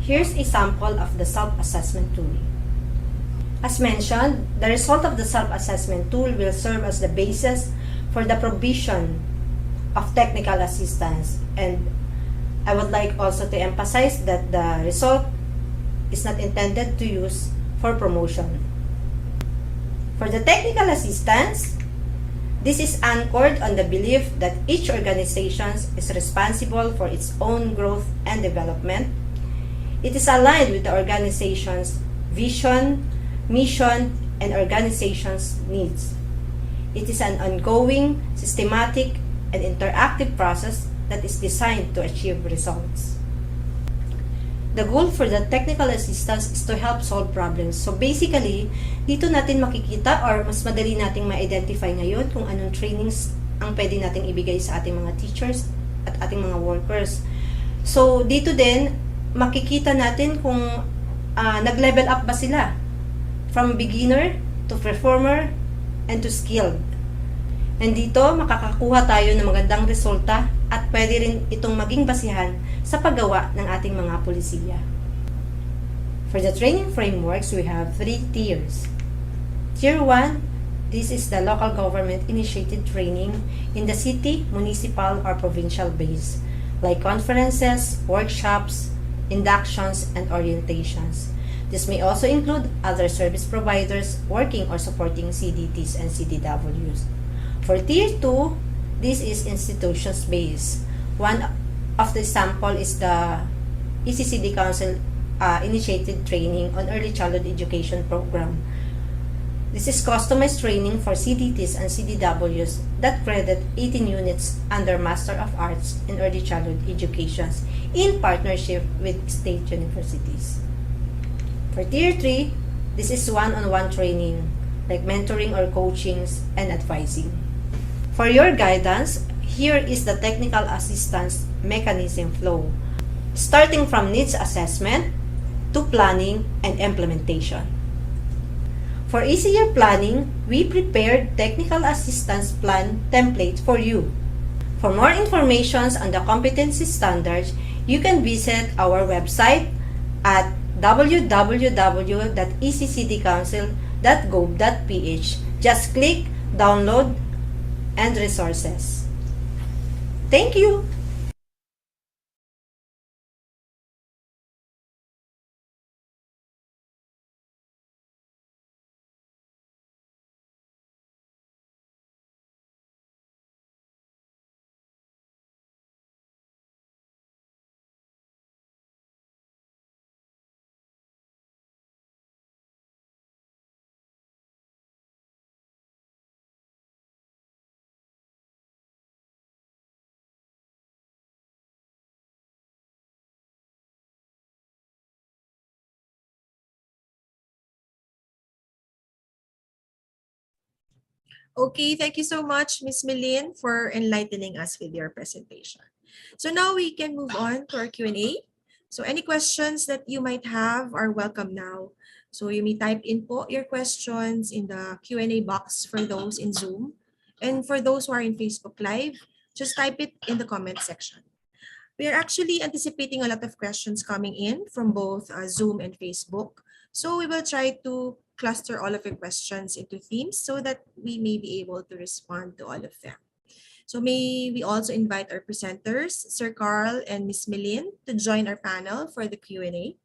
Here's a sample of the self-assessment tool. As mentioned, the result of the self-assessment tool will serve as the basis for the provision of technical assistance. And I would like also to emphasize that the result is not intended to use for promotion. For the technical assistance, this is anchored on the belief that each organization is responsible for its own growth and development. It is aligned with the organization's vision, mission, and organization's needs. It is an ongoing, systematic, and interactive process that is designed to achieve results. The goal for the technical assistance is to help solve problems. So basically, dito natin makikita or mas madali nating ma-identify ngayon kung anong trainings ang pwede nating ibigay sa ating mga teachers at ating mga workers. So dito din, makikita natin kung nag-level up ba sila from beginner to performer and to skilled. And dito, makakakuha tayo ng magandang resulta at pwede rin itong maging basihan sa paggawa ng ating mga pulisiya. For the training frameworks, we have 3 tiers. Tier 1, this is the local government-initiated training in the city, municipal, or provincial base, like conferences, workshops, inductions, and orientations. This may also include other service providers working or supporting CDTs and CDWs. For Tier 2, this is institutions-based. One of the sample is the ECCD Council initiated training on early childhood education program. This is customized training for CDTs and CDWs that credit 18 units under Master of Arts in Early Childhood Education in partnership with state universities. For Tier 3, this is one-on-one training like mentoring or coachings and advising. For your guidance, here is the technical assistance mechanism flow, starting from needs assessment to planning and implementation. For easier planning, we prepared technical assistance plan template for you. For more information on the competency standards, you can visit our website at www.eccdcouncil.gov.ph. Just click download and resources. Thank you! Okay, thank you so much, Ms. Milin, for enlightening us with your presentation. So now we can move on to our Q&A. So any questions that you might have are welcome now. So you may type in po your questions in the Q&A box for those in Zoom. And for those who are in Facebook Live, just type it in the comment section. We are actually anticipating a lot of questions coming in from both Zoom and Facebook. So we will try to cluster all of your questions into themes so that we may be able to respond to all of them. So may we also invite our presenters, Sir Carl and Ms. Milin, to join our panel for the Q&A.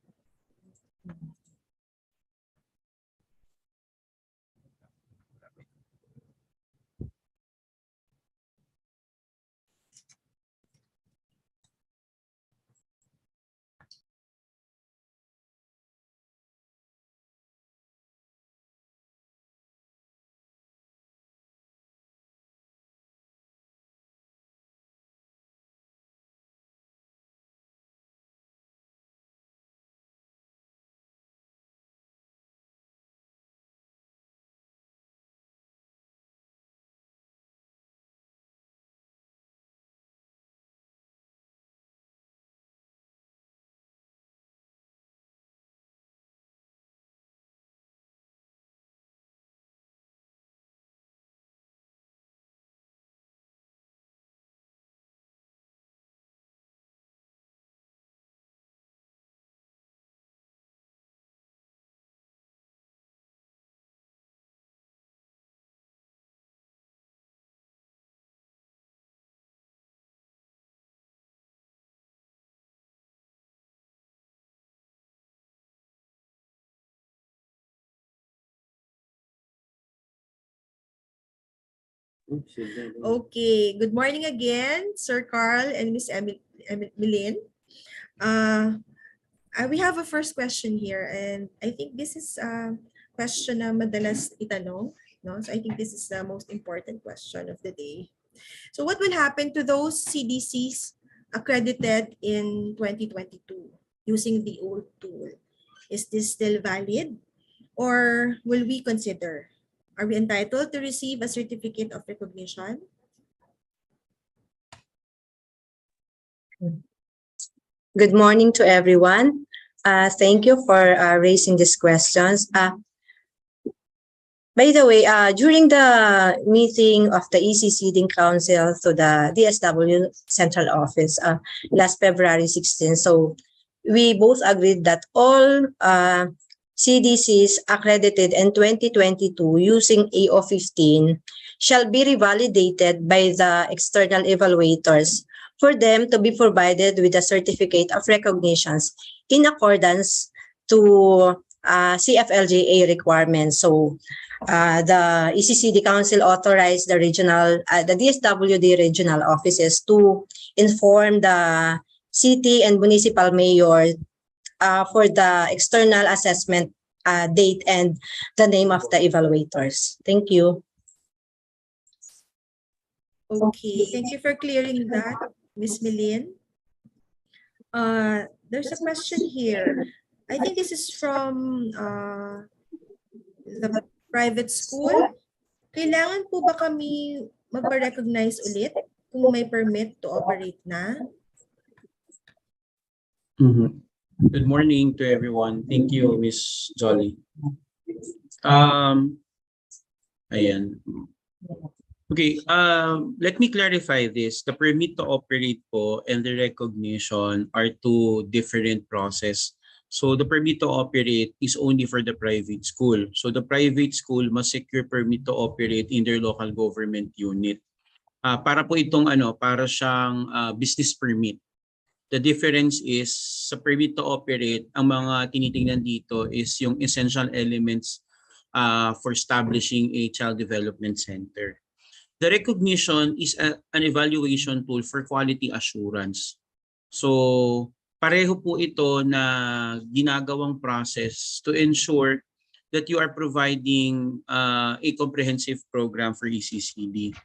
Okay, good morning again, Sir Carl and Miss Milin. We have a first question here, and I think this is a question na madalas itanong. No? So I think this is the most important question of the day. So what will happen to those CDCs accredited in 2022 using the old tool? Is this still valid, or will we consider? Are we entitled to receive a certificate of recognition? Good morning to everyone. Thank you for raising these questions. By the way, during the meeting of the ECCD Council to the DSW Central Office last February 16, so we both agreed that all CDCs accredited in 2022 using AO15 shall be revalidated by the external evaluators for them to be provided with a certificate of recognitions in accordance to CFLGA requirements. So the ECCD Council authorized the DSWD regional offices to inform the city and municipal mayor for the external assessment date and the name of the evaluators. Thank you. Okay, thank you for clearing that, Ms. Milin. There's a question here. I think this is from the private school. Kailangan po ba kami magpa-recognize ulit kung may permit to operate na? Good morning to everyone. Thank you, Miss Jolly. Ayan. Okay, let me clarify this. The permit to operate po and the recognition are two different process. So the permit to operate is only for the private school. So the private school must secure permit to operate in their local government unit. Para po itong para siyang business permit. The difference is sa permit to operate, ang mga tinitingnan dito is yung essential elements for establishing a child development center. The recognition is an evaluation tool for quality assurance. So pareho po ito na ginagawang process to ensure that you are providing a comprehensive program for ECCD.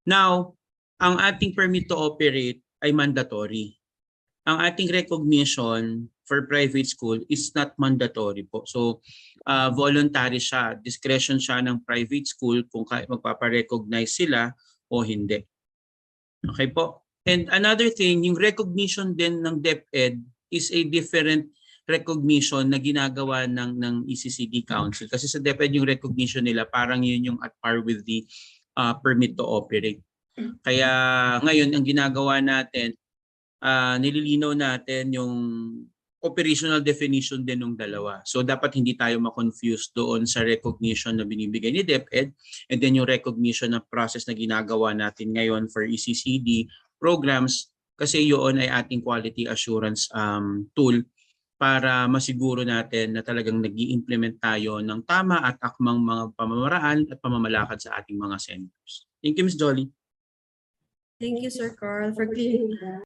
Now, ang ating permit to operate ay mandatory. Ang ating recognition for private school is not mandatory po. So, voluntary siya. Discretion siya ng private school kung magpaparecognize sila o hindi. Okay po? And another thing, yung recognition din ng DepEd is a different recognition na ginagawa ng ECCD Council. Kasi sa DepEd yung recognition nila parang yun yung at par with the permit to operate. Kaya ngayon ang ginagawa natin, nililinaw natin yung operational definition din ng dalawa. So dapat hindi tayo ma-confuse doon sa recognition na binibigay ni DepEd and then yung recognition na process na ginagawa natin ngayon for ECCD programs kasi yun ay ating quality assurance tool para masiguro natin na talagang nag-i-implement tayo ng tama at akmang mga pamamaraan at pamamalakad sa ating mga centers. Thank you, Ms. Jolly. Thank you, Sir Carl, for clearing that.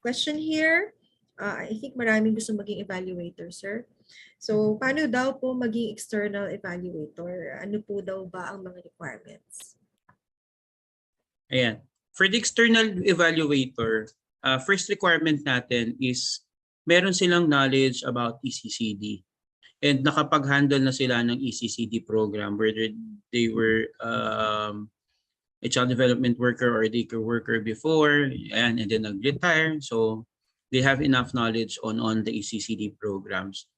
Question here. I think maraming gusto maging evaluator, sir. So, paano daw po maging external evaluator? Ano po daw ba ang mga requirements? Ayan. For the external evaluator, first requirement natin is meron silang knowledge about ECCD and nakapag-handle na sila ng ECCD program, whether they were a child development worker or a daycare worker before and then nag-retire. So they have enough knowledge on the ECCD programs.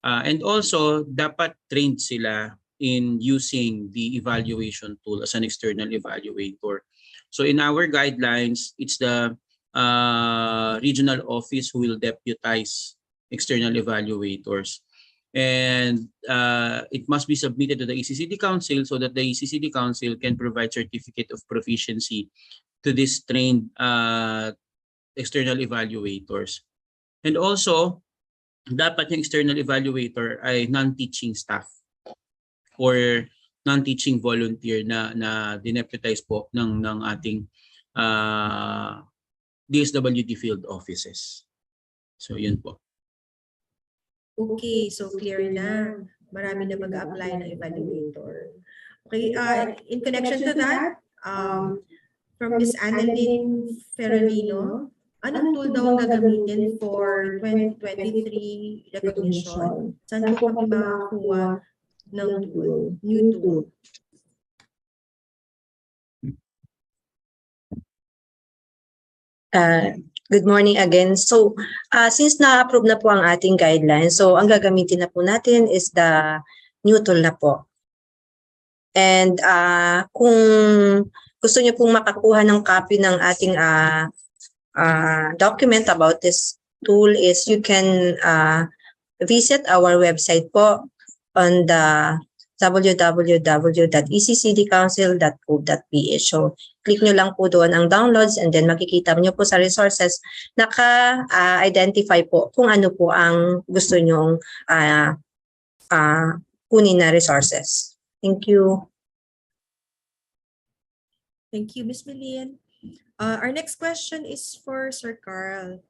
And also, dapat trained sila in using the evaluation tool as an external evaluator. So in our guidelines, it's the regional office who will deputize external evaluators. And it must be submitted to the ECCD Council so that the ECCD Council can provide certificate of proficiency to these trained external evaluators. And also, dapat yung external evaluator ay non-teaching staff or non-teaching volunteer na dineputize po ng ating DSWD field offices. So yun po. Okay, so clear na. Marami na mag-a-apply ng evaluator. Okay, in connection to that, from Miss Annalyn Ferrolino, anong tool daw na gamitin for 2023 recognition? Saan po kami makakuha ng tool, new tool? Good morning again. So, since na-approve na po ang ating guidelines, so ang gagamitin na po natin is the new tool na po. And kung gusto niyo pong makakuha ng copy ng ating document about this tool is you can visit our website po on the www.eccdcouncil.gov.ph. So, click nyo lang po doon ang downloads and then makikita nyo po sa resources, naka-identify po kung ano po ang gusto nyong kunin na resources. Thank you. Thank you, Ms. Milene. Our next question is for Sir Carl.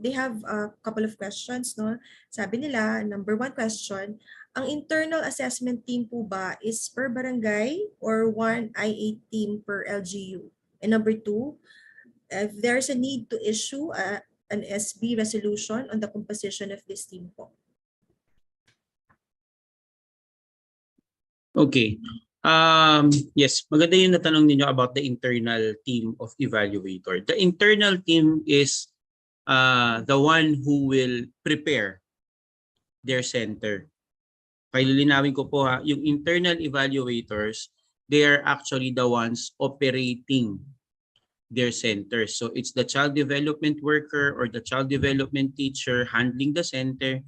They have a couple of questions, no? Sabi nila, number 1 question, ang internal assessment team po ba is per barangay or one I8 team per LGU? And number 2, if there's a need to issue an SB resolution on the composition of this team po. Okay. Yes, maganda yung natanong ninyo about the internal team of evaluator. The internal team is the one who will prepare their center. Lilinawin ko po yung internal evaluators, they are actually the ones operating their centers. So it's the child development worker or the child development teacher handling the center.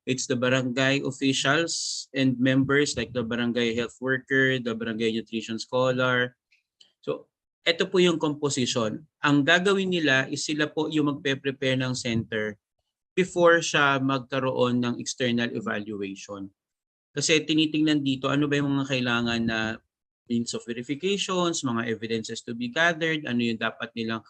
It's the barangay officials and members like the barangay health worker, the barangay nutrition scholar. So ito po yung composition. Ang gagawin nila is sila po yung magpe-prepare ng center before siya magkaroon ng external evaluation. Kasi tinitingnan dito ano ba yung mga kailangan na means of verifications, mga evidences to be gathered, ano yung dapat nilang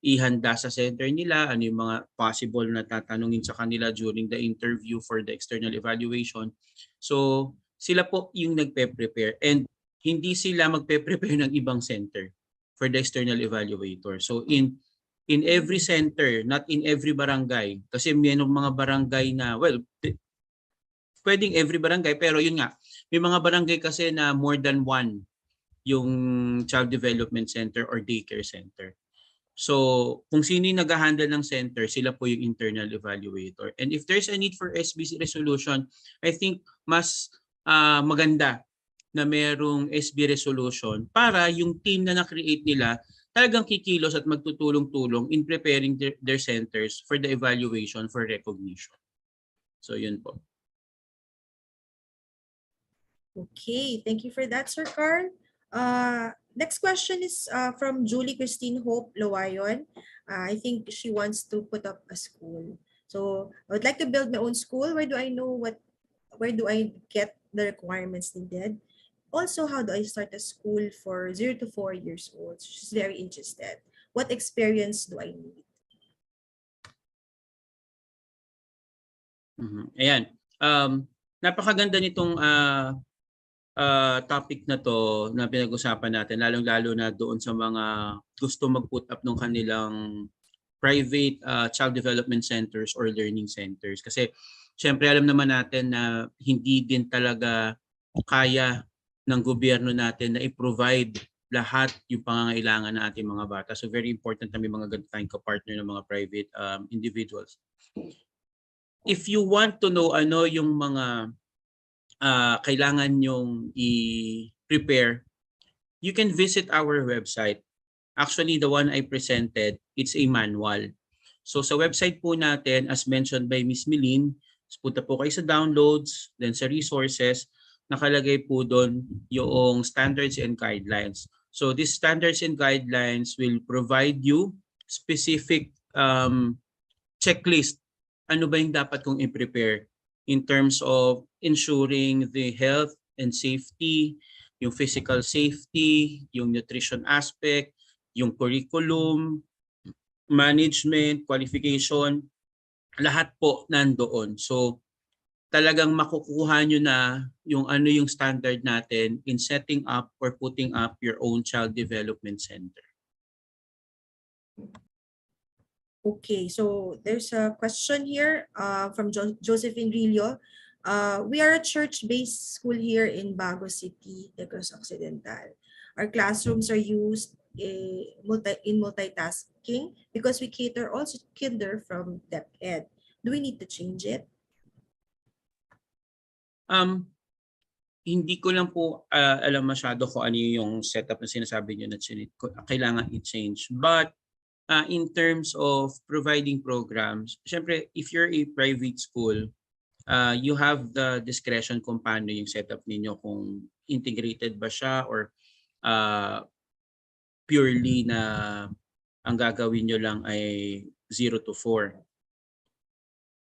ihanda sa center nila, ano yung mga possible na tatanungin sa kanila during the interview for the external evaluation. So sila po yung nagpe-prepare and hindi sila magpe-prepare ng ibang center for the external evaluator. So in every center, not in every barangay, kasi may mga barangay na, well, pwedeng every barangay, pero yun nga, may mga barangay kasi na more than one yung child development center or daycare center. So, kung sino yung nag-handle ng center, sila po yung internal evaluator. And if there's a need for SB resolution, I think mas maganda na merong SB resolution para yung team na na-create nila talagang kikilos at magtutulong-tulong in preparing their centers for the evaluation for recognition. So, yun po. Okay, thank you for that, Sir Carl. Next question is from Julie Christine Hope Lowayon. I think she wants to put up a school. So I would like to build my own school. Where do I get the requirements needed? Also, how do I start a school for 0 to 4 years old? She's very interested. What experience do I need? Ayan. Napakaganda nitong topic na to na pinag-usapan natin, lalong-lalo na doon sa mga gusto mag-put up ng kanilang private child development centers or learning centers. Kasi syempre alam naman natin na hindi din talaga kaya ng gobyerno natin na i-provide lahat yung pangangailangan ng ating mga bata. So very important na may mga ganito tayong ka-partner ng mga private individuals. If you want to know ano yung mga kailangan nyong i-prepare, you can visit our website. Actually, the one I presented, it's a manual. So sa website po natin, as mentioned by Ms. Milene, punta po kayo sa downloads, then sa resources, nakalagay po doon yung standards and guidelines. So these standards and guidelines will provide you specific checklist. Ano ba yung dapat kong i-prepare in terms of ensuring the health and safety, yung physical safety, yung nutrition aspect, yung curriculum, management, qualification, lahat po nandoon. So talagang makukuha nyo na yung ano yung standard natin in setting up or putting up your own child development center. Okay, so there's a question here from Josephine Rillo. We are a church-based school here in Bago City, Negros Occidental. Our classrooms are used in multitasking because we cater also kinder from DepEd. Do we need to change it? Hindi ko lang po alam masyado kung ano yung setup na sinasabi niyo na kailangan i-change. But in terms of providing programs, syempre if you're a private school, you have the discretion kung paano yung setup ninyo, kung integrated ba siya or purely na ang gagawin nyo lang ay 0 to 4.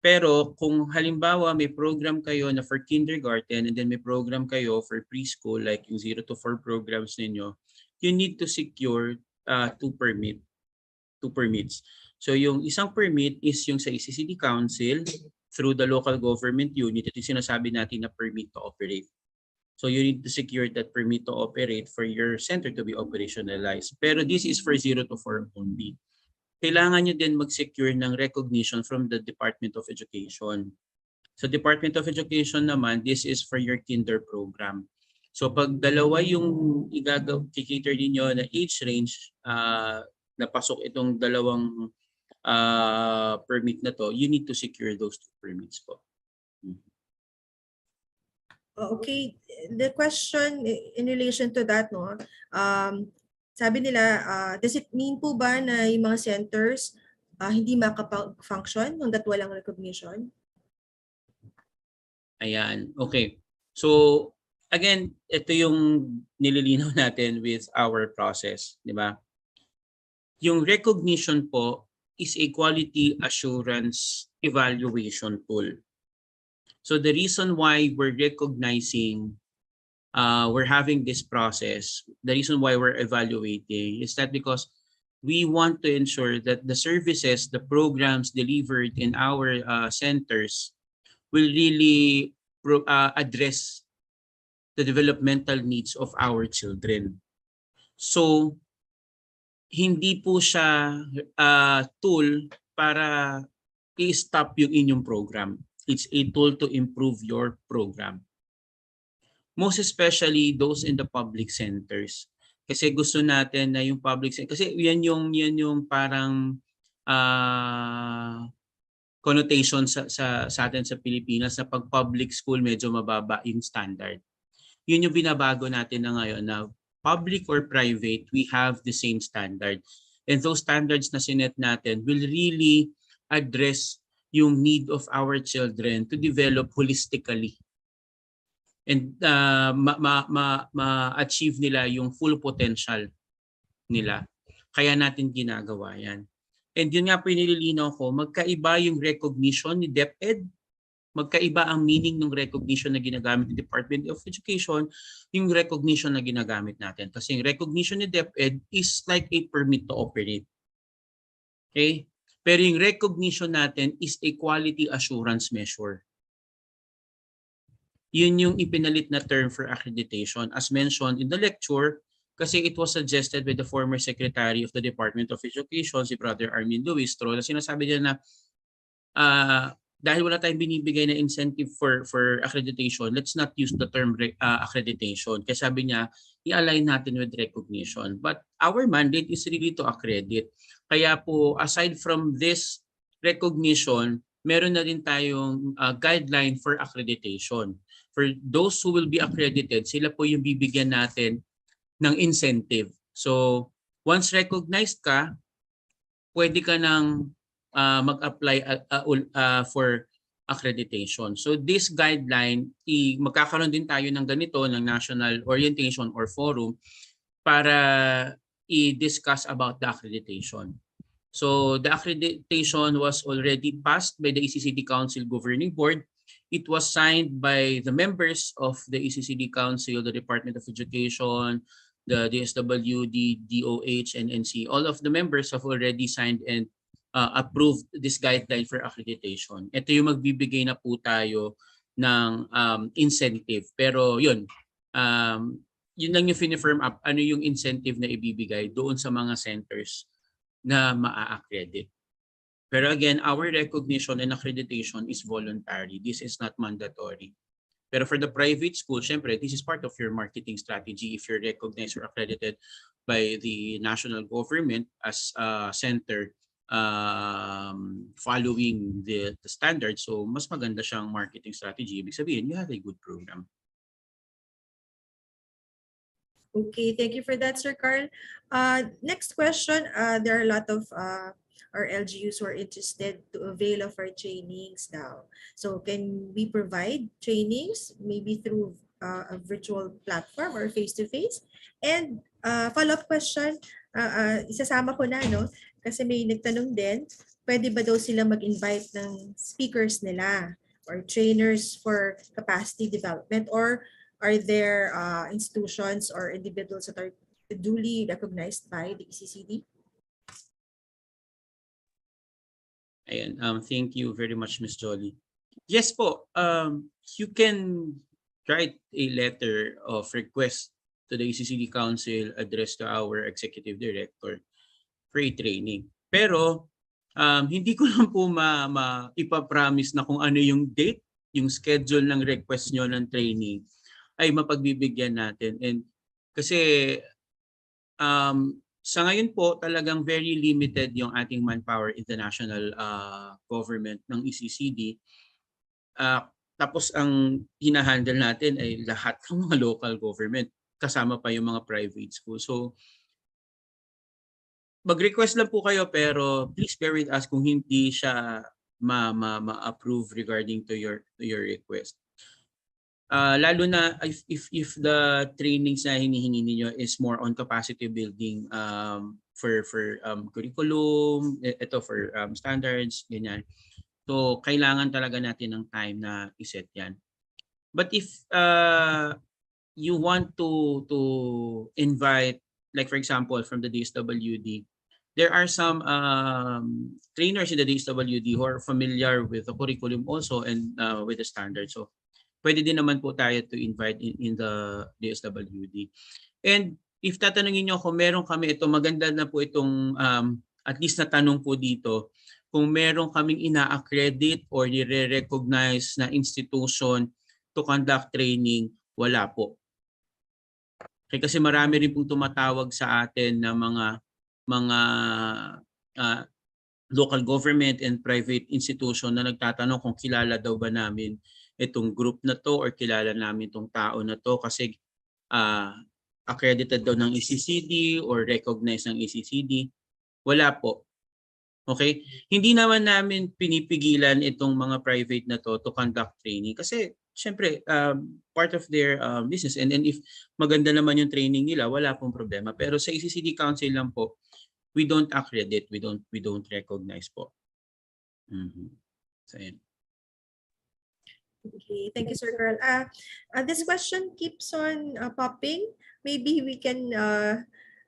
Pero kung halimbawa may program kayo na for kindergarten and then may program kayo for preschool like yung 0 to 4 programs ninyo, you need to secure two permits. So yung isang permit is yung sa ECCD Council through the local government unit. Ito yung sinasabi natin na permit to operate. So you need to secure that permit to operate for your center to be operationalized. Pero this is for 0 to 4 only. Kailangan nyo din mag-secure ng recognition from the Department of Education. So Department of Education naman, this is for your kinder program. So pag dalawa yung i-cater ninyo na age range, napasok itong dalawang permit na to, you need to secure those two permits po. Okay, the question in relation to that, no, sabi nila, does it mean po ba na yung mga centers hindi makapag-function hanggat walang recognition? Ayan, okay. So again, ito yung nililinaw natin with our process, di ba? Yung recognition po is a quality assurance evaluation tool. So the reason why we're recognizing, we're having this process, the reason why we're evaluating is that because we want to ensure that the services, the programs delivered in our centers will really address the developmental needs of our children. So hindi po siya tool para i-stop yung inyong program. It's a tool to improve your program. Most especially those in the public centers. Kasi gusto natin na yung public center, kasi yan yung parang connotation sa atin sa Pilipinas na pag public school medyo mababa yung standard. Yun yung binabago natin na ngayon na public or private, we have the same standard. And those standards na sinet natin will really address yung need of our children to develop holistically and ma-achieve nila yung full potential nila. Kaya natin ginagawa yan. And yun nga po yung nililinaw ko, magkaiba yung recognition ni DepEd, magkaiba ang meaning ng recognition na ginagamit ng Department of Education, yung recognition na ginagamit natin. Kasi yung recognition ni DepEd is like a permit to operate. Okay? Pero yung recognition natin is a quality assurance measure. Yun yung ipinalit na term for accreditation. As mentioned in the lecture, kasi it was suggested by the former Secretary of the Department of Education, si Brother Armin Luistro, na sinasabi niya na dahil wala tayong binibigay na incentive for accreditation, let's not use the term accreditation. Kasi sabi niya, i-align natin with recognition. But our mandate is really to accredit. Kaya po, aside from this recognition, meron na rin tayong guideline for accreditation. For those who will be accredited, sila po yung bibigyan natin ng incentive. So, once recognized ka, pwede ka nang mag-apply for accreditation. So this guideline, magkakaroon din tayo ng ganito, ng national orientation or forum para i-discuss about the accreditation. So the accreditation was already passed by the ECCD Council Governing Board It was signed by the members of the ECCD Council, the Department of Education, the DSWD, DOH, and NC. All of the members have already signed and approved this guideline for accreditation. Ito yung magbibigay na po tayo ng incentive. Pero yun lang yung firm up, ano yung incentive na ibibigay doon sa mga centers na maa-accredit. Pero again, our recognition and accreditation is voluntary. This is not mandatory. Pero for the private school, syempre, this is part of your marketing strategy if you're recognized or accredited by the national government as a center following the standards. So, mas maganda siyang marketing strategy. Ibig sabihin, you have a good program. Okay, thank you for that, Sir Carl. Next question, there are a lot of our LGUs who are interested to avail of our trainings now. So can we provide trainings maybe through a virtual platform or face-to-face? And follow-up question, isasama ko na, no? Kasi may nagtanong din, pwede ba daw sila mag-invite ng speakers nila or trainers for capacity development, or are there institutions or individuals that are duly recognized by the ECCD? Ayan, thank you very much, Ms. Jolly. Yes po, you can write a letter of request to the ECCD Council addressed to our Executive Director for a training. Pero hindi ko lang po ipapromise na kung ano yung date, yung schedule ng request nyo ng training ay mapagbibigyan natin. And kasi sa ngayon po, talagang very limited yung ating manpower in the national government ng ECCD. Tapos ang hinahandle natin ay lahat ng mga local government, kasama pa yung mga private school. So, mag-request lang po kayo, pero please bear with us kung hindi siya ma-approve regarding to your request. Lalo na if the trainings na hinihingi niyo is more on capacity building for curriculum, ito for standards, ganyan. So kailangan talaga natin ng time na iset yan. But if you want to invite, like for example from the DSWD, there are some trainers in the DSWD who are familiar with the curriculum also and with the standards. So pwede din naman po tayo to invite in the DSWD. And if tatanungin nyo kung meron kami ito, maganda na po itong at least na tanong po dito, kung meron kaming ina-accredit or nire-recognize na institution to conduct training, wala po. Kasi marami rin pong tumatawag sa atin na mga local government and private institution na nagtatanong kung kilala daw ba namin itong group na to or kilala namin itong tao na to kasi accredited daw ng ECCD or recognized ng ECCD. Wala po. Okay? Hindi naman namin pinipigilan itong mga private na to conduct training kasi syempre part of their business, and if maganda naman yung training nila, wala pong problema. Pero sa ECCD Council lang po, we don't accredit, we don't recognize po. So yun. Okay, thank you, Sir Carl. This question keeps on popping. Maybe we can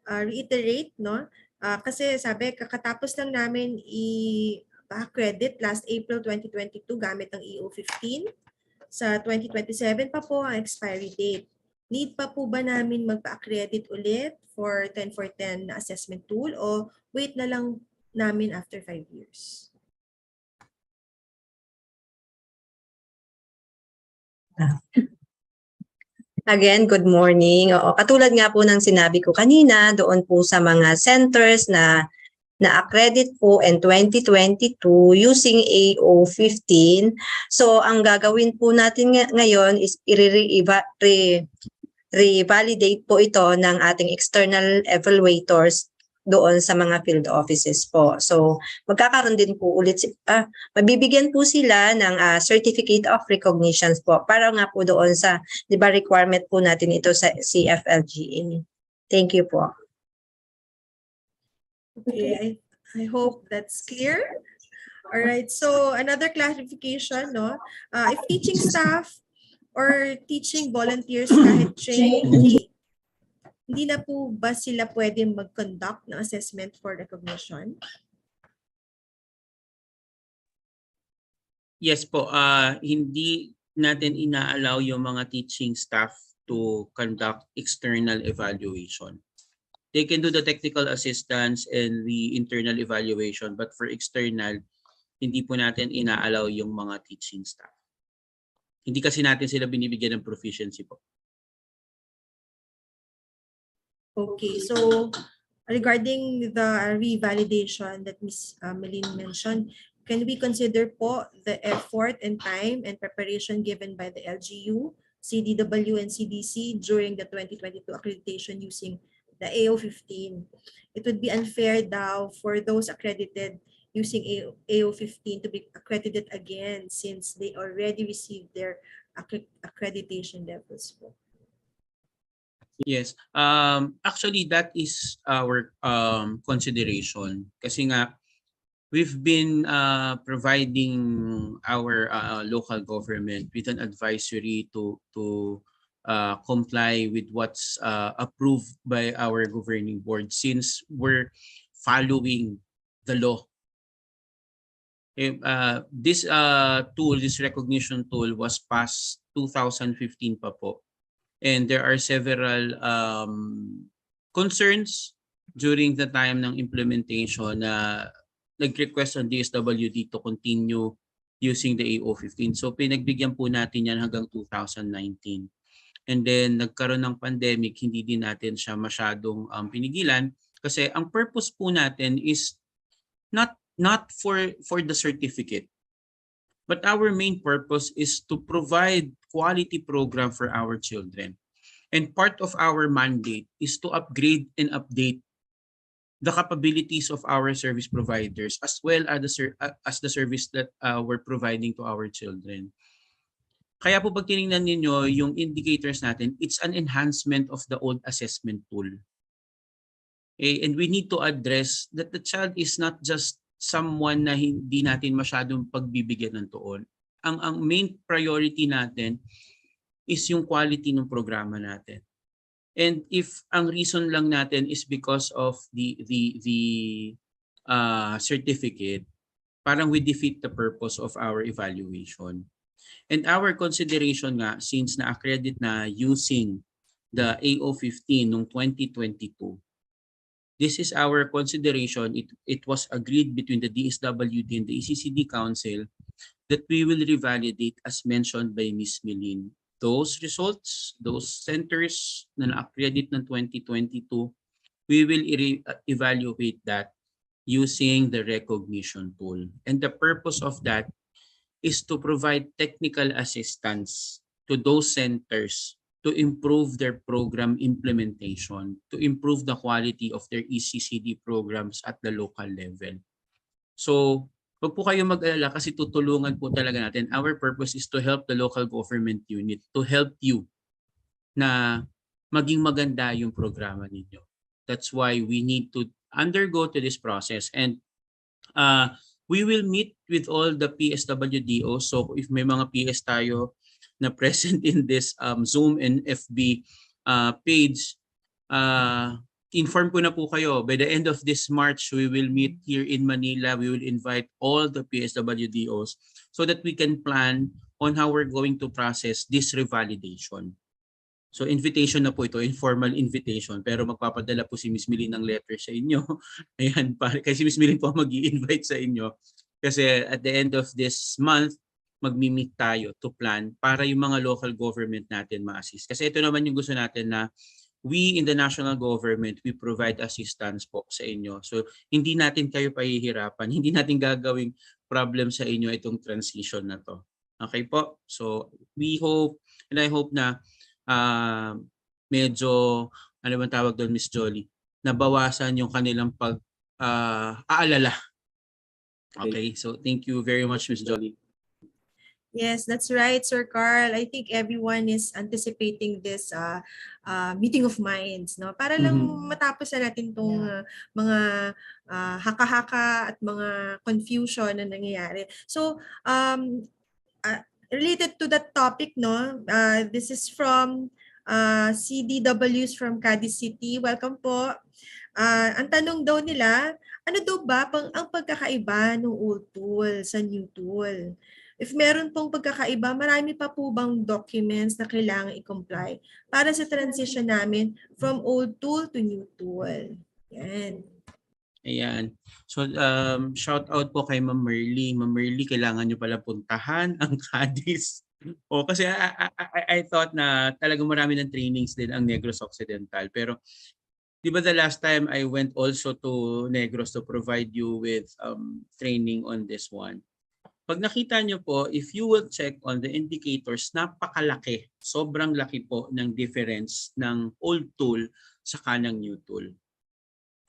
reiterate, no? Kasi sabi, kakatapos lang namin i-accredit last April 2022 gamit ang EO15. Sa 2027 pa po ang expiry date. Need pa po ba namin magpa-accredit ulit for 10-for-10 na assessment tool o wait na lang namin after 5 years? Again, good morning. Oo, katulad nga po ng sinabi ko kanina, doon po sa mga centers na na-accredit po in 2022 using AO15. So, ang gagawin po natin ngayon is i-revalidate po ito ng ating external evaluators doon sa mga field offices po. So, magkakaroon din po ulit, mabibigyan po sila ng certificate of recognition po para nga po doon sa, di ba, requirement po natin ito sa CFLGA. Thank you po. Okay, I hope that's clear. All right. So another clarification, no? If teaching staff or teaching volunteers kahit trained, hindi na po ba sila pwede mag-conduct ng assessment for recognition? Yes po, hindi natin ina-allow yung mga teaching staff to conduct external evaluation. They can do the technical assistance and the internal evaluation, but for external, hindi po natin ina-allow yung mga teaching staff. Hindi kasi natin sila binibigyan ng proficiency po. Okay, so regarding the revalidation that Ms. Melin mentioned, can we consider po the effort and time and preparation given by the LGU, CDW, and CDC during the 2022 accreditation using the AO15? It would be unfair now for those accredited using AO15 to be accredited again since they already received their accreditation levels po. Yes. Actually, that is our consideration. Kasi nga, we've been providing our local government with an advisory to comply with what's approved by our governing board since we're following the law. This tool, this recognition tool was passed 2015 pa po. And there are several concerns during the time ng implementation na nag-request ang DSWD to continue using the AO15. So pinagbigyan po natin yan hanggang 2019. And then nagkaroon ng pandemic, hindi din natin siya masyadong pinigilan kasi ang purpose po natin is not for the certificate. But our main purpose is to provide quality program for our children. And part of our mandate is to upgrade and update the capabilities of our service providers as well as the service that we're providing to our children. Kaya po pag tinignan ninyo yung indicators natin, it's an enhancement of the old assessment tool. And we need to address that the child is not just someone na hindi natin masyadong pagbibigyan ng tuon. Ang main priority natin is yung quality ng programa natin. And if ang reason lang natin is because of the certificate, parang we defeat the purpose of our evaluation. And our consideration nga, since na-accredit na using the AO15 noong 2022, this is our consideration. It was agreed between the DSWD and the ECCD Council that we will revalidate as mentioned by Ms. Melin. Those results, those centers na na-accredit ng 2022, we will evaluate that using the recognition tool. And the purpose of that is to provide technical assistance to those centers to improve their program implementation, to improve the quality of their ECCD programs at the local level. So, wag po kayo mag-alala kasi tutulungan po talaga natin. Our purpose is to help the local government unit, to help you na maging maganda yung programa ninyo. That's why we need to undergo to this process. And we will meet with all the PSWDOs. So, if may mga PS tayo na present in this Zoom and FB page, inform ko na po kayo. By the end of this March, we will meet here in Manila. We will invite all the PSWDOs so that we can plan on how we're going to process this revalidation. So invitation na po ito, informal invitation. Pero magpapadala po si Ms. Milin ng letter sa inyo. Ayan, kasi Ms. Milin po mag-i-invite sa inyo. Kasi at the end of this month, magmi-meet tayo to plan para yung mga local government natin ma-assist. Kasi ito naman yung gusto natin na we in the national government, we provide assistance po sa inyo. So hindi natin kayo pahihirapan, hindi natin gagawing problem sa inyo itong transition na to. Okay po? So we hope and I hope na medyo, ano bang tawag doon, Miss Jolly, nabawasan yung kanilang pag-aalala. Okay, so thank you very much, Miss Jolly. Yes, that's right, Sir Carl. I think everyone is anticipating this meeting of minds, no? Para lang matapos na natin tong mga haka-haka at mga confusion na nangyayari. So, related to that topic, no? This is from CDWs from Cadiz City. Welcome po. Ang tanong daw nila, ano daw ba ang pagkakaiba ng old tool sa new tool? If meron pong pagkakaiba, marami pa po bang documents na kailangan i-comply para sa transition namin from old tool to new tool? Yan. Ayan. So, shout out po kay Ma'am Merly. Ma'am Merly, kailangan nyo pala puntahan ang Cadiz. O kasi I thought na talagang marami ng trainings din ang Negros Occidental. Pero di ba the last time I went also to Negros to provide you with training on this one. Pag nakita nyo po, if you will check on the indicators, napakalaki. Sobrang laki po ng difference ng old tool sa kanang new tool.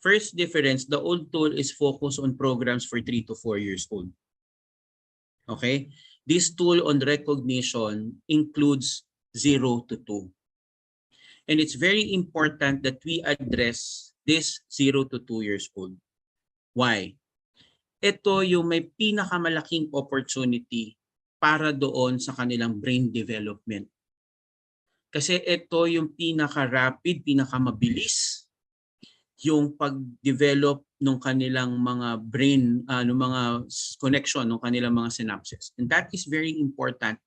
First difference, the old tool is focused on programs for 3 to 4 years old. Okay? This tool on recognition includes 0 to 2. And it's very important that we address this 0 to 2 years old. Why? Ito yung may pinakamalaking opportunity para doon sa kanilang brain development. Kasi ito yung pinaka-rapid, pinaka-mabilis yung pag-develop ng kanilang mga brain, mga connection ng kanilang mga synapses. And that is very important.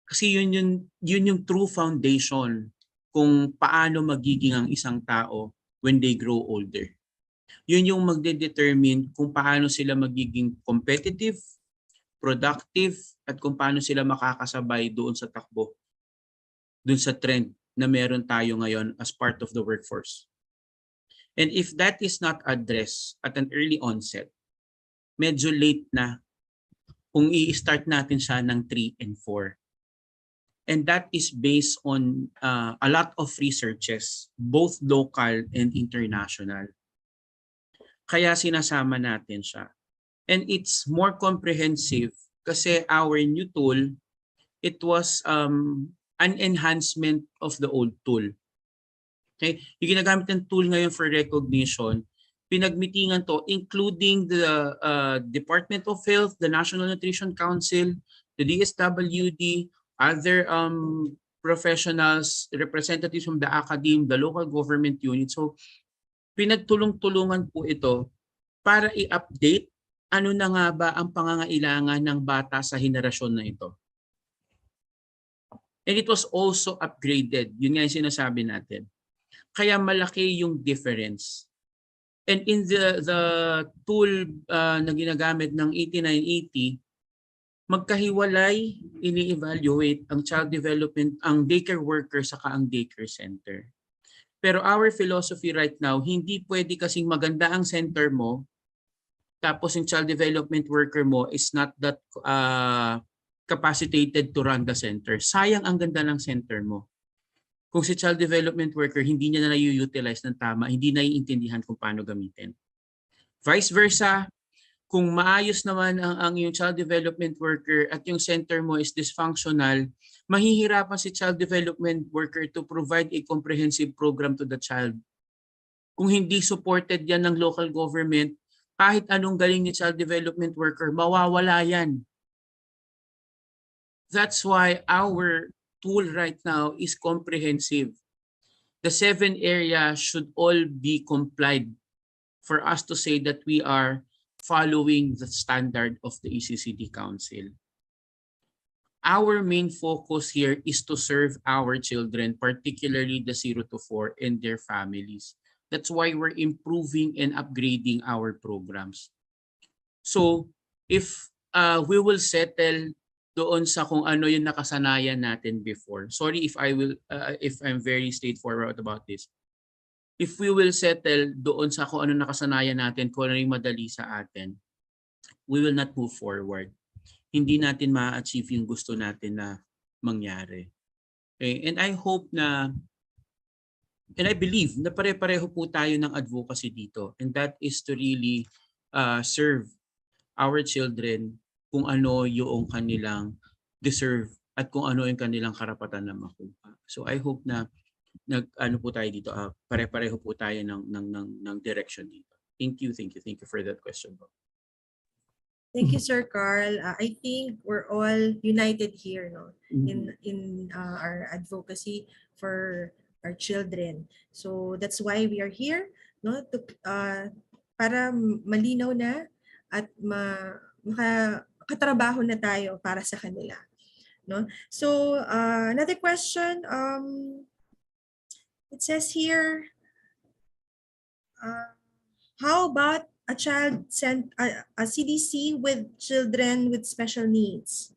Kasi yun yung true foundation kung paano magiging ang isang tao when they grow older. Yun yung magde-determine kung paano sila magiging competitive, productive, at kung paano sila makakasabay doon sa takbo, doon sa trend na meron tayo ngayon as part of the workforce. And if that is not addressed at an early onset, medyo late na kung i-start natin siya ng 3 and 4. And that is based on a lot of researches, both local and international. Kaya sinasama natin siya. And it's more comprehensive kasi our new tool, it was an enhancement of the old tool. Okay? Yung ginagamit ng tool ngayon for recognition, pinagmitingan to including the Department of Health, the National Nutrition Council, the DSWD, other professionals, representatives from the academe, the local government unit. So pinagtulong-tulungan po ito para i-update ano na nga ba ang pangangailangan ng bata sa henerasyon na ito. And it was also upgraded. Yun nga yung sinasabi natin. Kaya malaki yung difference. And in the tool na ginagamit ng 8980, magkahiwalay ini-evaluate ang child development, ang daycare worker saka ang daycare center. Pero our philosophy right now, hindi pwede kasing maganda ang center mo, tapos yung child development worker mo is not that capacitated to run the center. Sayang ang ganda ng center mo. Kung si child development worker, hindi niya na na-utilize ng tama, hindi naiintindihan kung paano gamitin. Vice versa, kung maayos naman ang yung child development worker at yung center mo is dysfunctional, mahihirapan si child development worker to provide a comprehensive program to the child. Kung hindi supported yan ng local government, kahit anong galing ni child development worker, mawawala yan. That's why our tool right now is comprehensive. The 7 areas should all be complied for us to say that we are following the standard of the ECCD Council. Our main focus here is to serve our children, particularly the 0 to 4 and their families. That's why we're improving and upgrading our programs. So if we will settle doon sa kung ano yung nakasanayan natin before. Sorry if I'm very straightforward about this. If we will settle doon sa kung ano nakasanayan natin, kung ano yung madali sa atin, we will not move forward. Hindi natin ma-achieve yung gusto natin na mangyari. Okay? And I hope na, and I believe na pare-pareho po tayo ng advocacy dito. And that is to really serve our children kung ano yung kanilang deserve at kung ano yung kanilang karapatan na makuha. So I hope na ano po tayo dito, pare-pareho po tayo ng direction dito. Thank you for that question po. Thank you, Sir Carl. I think we're all united here, no, in our advocacy for our children. So that's why we are here, no, to para malinaw na at makatrabaho na tayo para sa kanila, no. So another question, it says here, how about a child sent a CDC with children with special needs?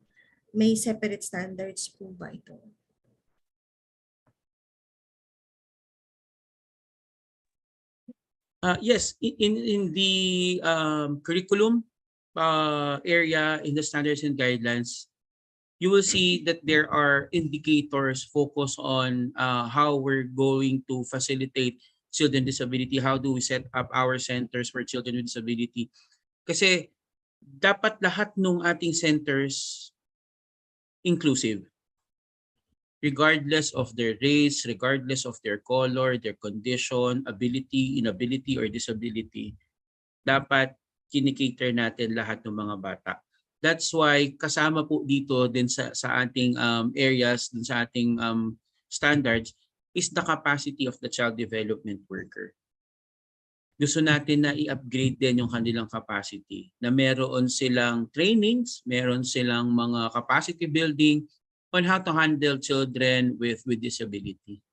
May separate standards po ba ito? Yes, in the curriculum area, in the standards and guidelines, you will see that there are indicators focused on how we're going to facilitate children with disability, how do we set up our centers for children with disability. Kasi dapat lahat ng ating centers inclusive. Regardless of their race, regardless of their color, their condition, ability, inability, or disability, dapat kinikater natin lahat ng mga bata. That's why kasama po dito din sa ating areas, din sa ating standards, is the capacity of the child development worker. Gusto natin na i-upgrade din yung kanilang capacity, na meron silang trainings, meron silang mga capacity building on how to handle children with disability.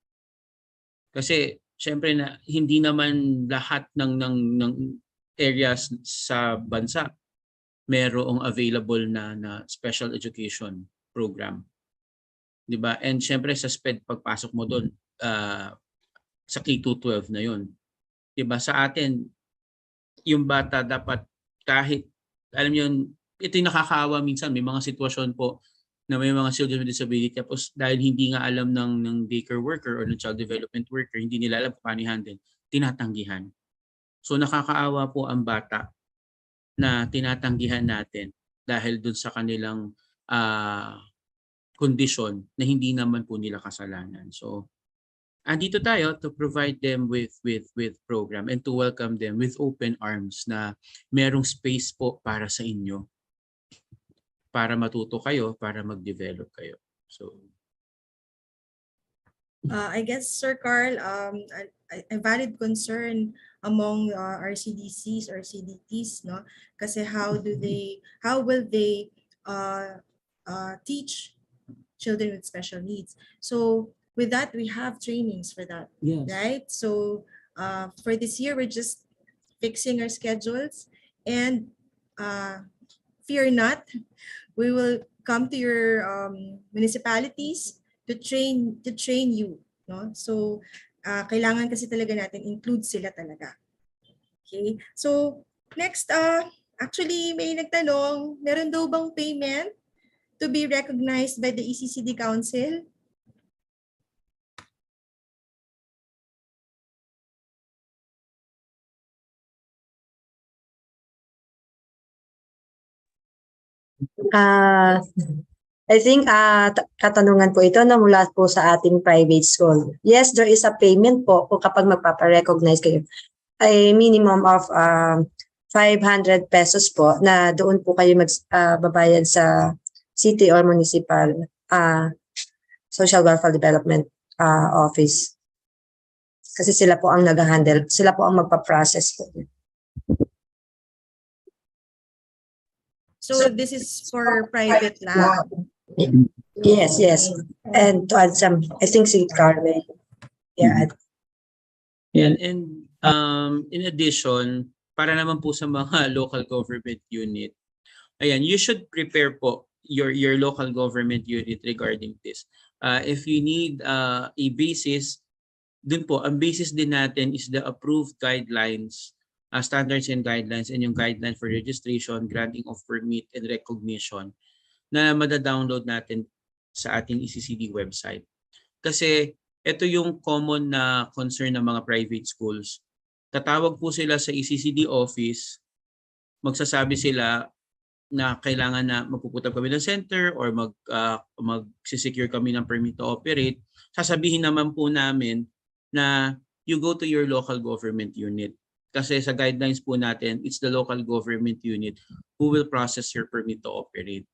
Kasi syempre na hindi naman lahat ng areas sa bansa merong available na special education program. 'Di ba? And syempre sa SPED pagpasok mo doon sa K-12 na 'yon. 'Di ba? Sa atin yung bata dapat kahit alam niyo ito yung nakakaawa minsan, may mga sitwasyon po na may mga children with disability tapos dahil hindi nga alam ng daycare worker or ng child development worker, hindi nila alam kung paano i-handle, tinatanggihan. So nakakaawa po ang bata na tinatanggihan natin dahil dun sa kanilang kondisyon na hindi naman po nila kasalanan. So andito tayo to provide them with program and to welcome them with open arms na merong space po para sa inyo, para matuto kayo, para mag-develop kayo. So I guess, Sir Carl, a valid concern among our CDCs or CDTs, no? Kasi how will they teach children with special needs? So with that, we have trainings for that, yes. right? So for this year, we're just fixing our schedules, and fear not, we will come to your municipalities to train you, no? So kailangan kasi talaga natin include sila talaga. Okay? So next, actually may nagtanong, meron daw bang payment to be recognized by the ECCD Council? I think katanungan po ito na mula po sa ating private school. Yes, there is a payment po kung kapag magpaparecognize kayo. A minimum of 500 pesos po na doon po kayo magbabayad sa city or municipal social welfare development office. Kasi sila po ang nag-handle, sila po ang magpa-process po. So this is for private lang? Yes. And to add some, I think si Carmen. Yeah. And in addition, para naman po sa mga local government unit, ayan, you should prepare po your local government unit regarding this. If you need a basis, dun po, ang basis din natin is the approved guidelines, standards and guidelines, and yung guideline for registration, granting of permit, and recognition na mada-download natin sa ating ECCD website. Kasi ito yung common na concern ng mga private schools. Tatawag po sila sa ECCD office, magsasabi sila, na kailangan na magpupunta kami ng center or mag-secure kami ng permit to operate, sasabihin naman po namin na you go to your local government unit. Kasi sa guidelines po natin, it's the local government unit who will process your permit to operate.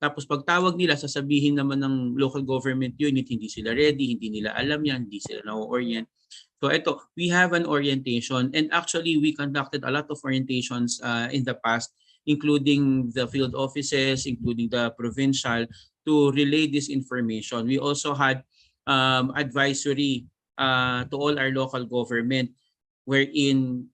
Tapos pagtawag nila, sasabihin naman ng local government unit, hindi sila ready, hindi nila alam yan, hindi sila na-orient. So ito, we have an orientation, and actually we conducted a lot of orientations in the past, including the field offices, including the provincial, to relay this information. We also had advisory to all our local government wherein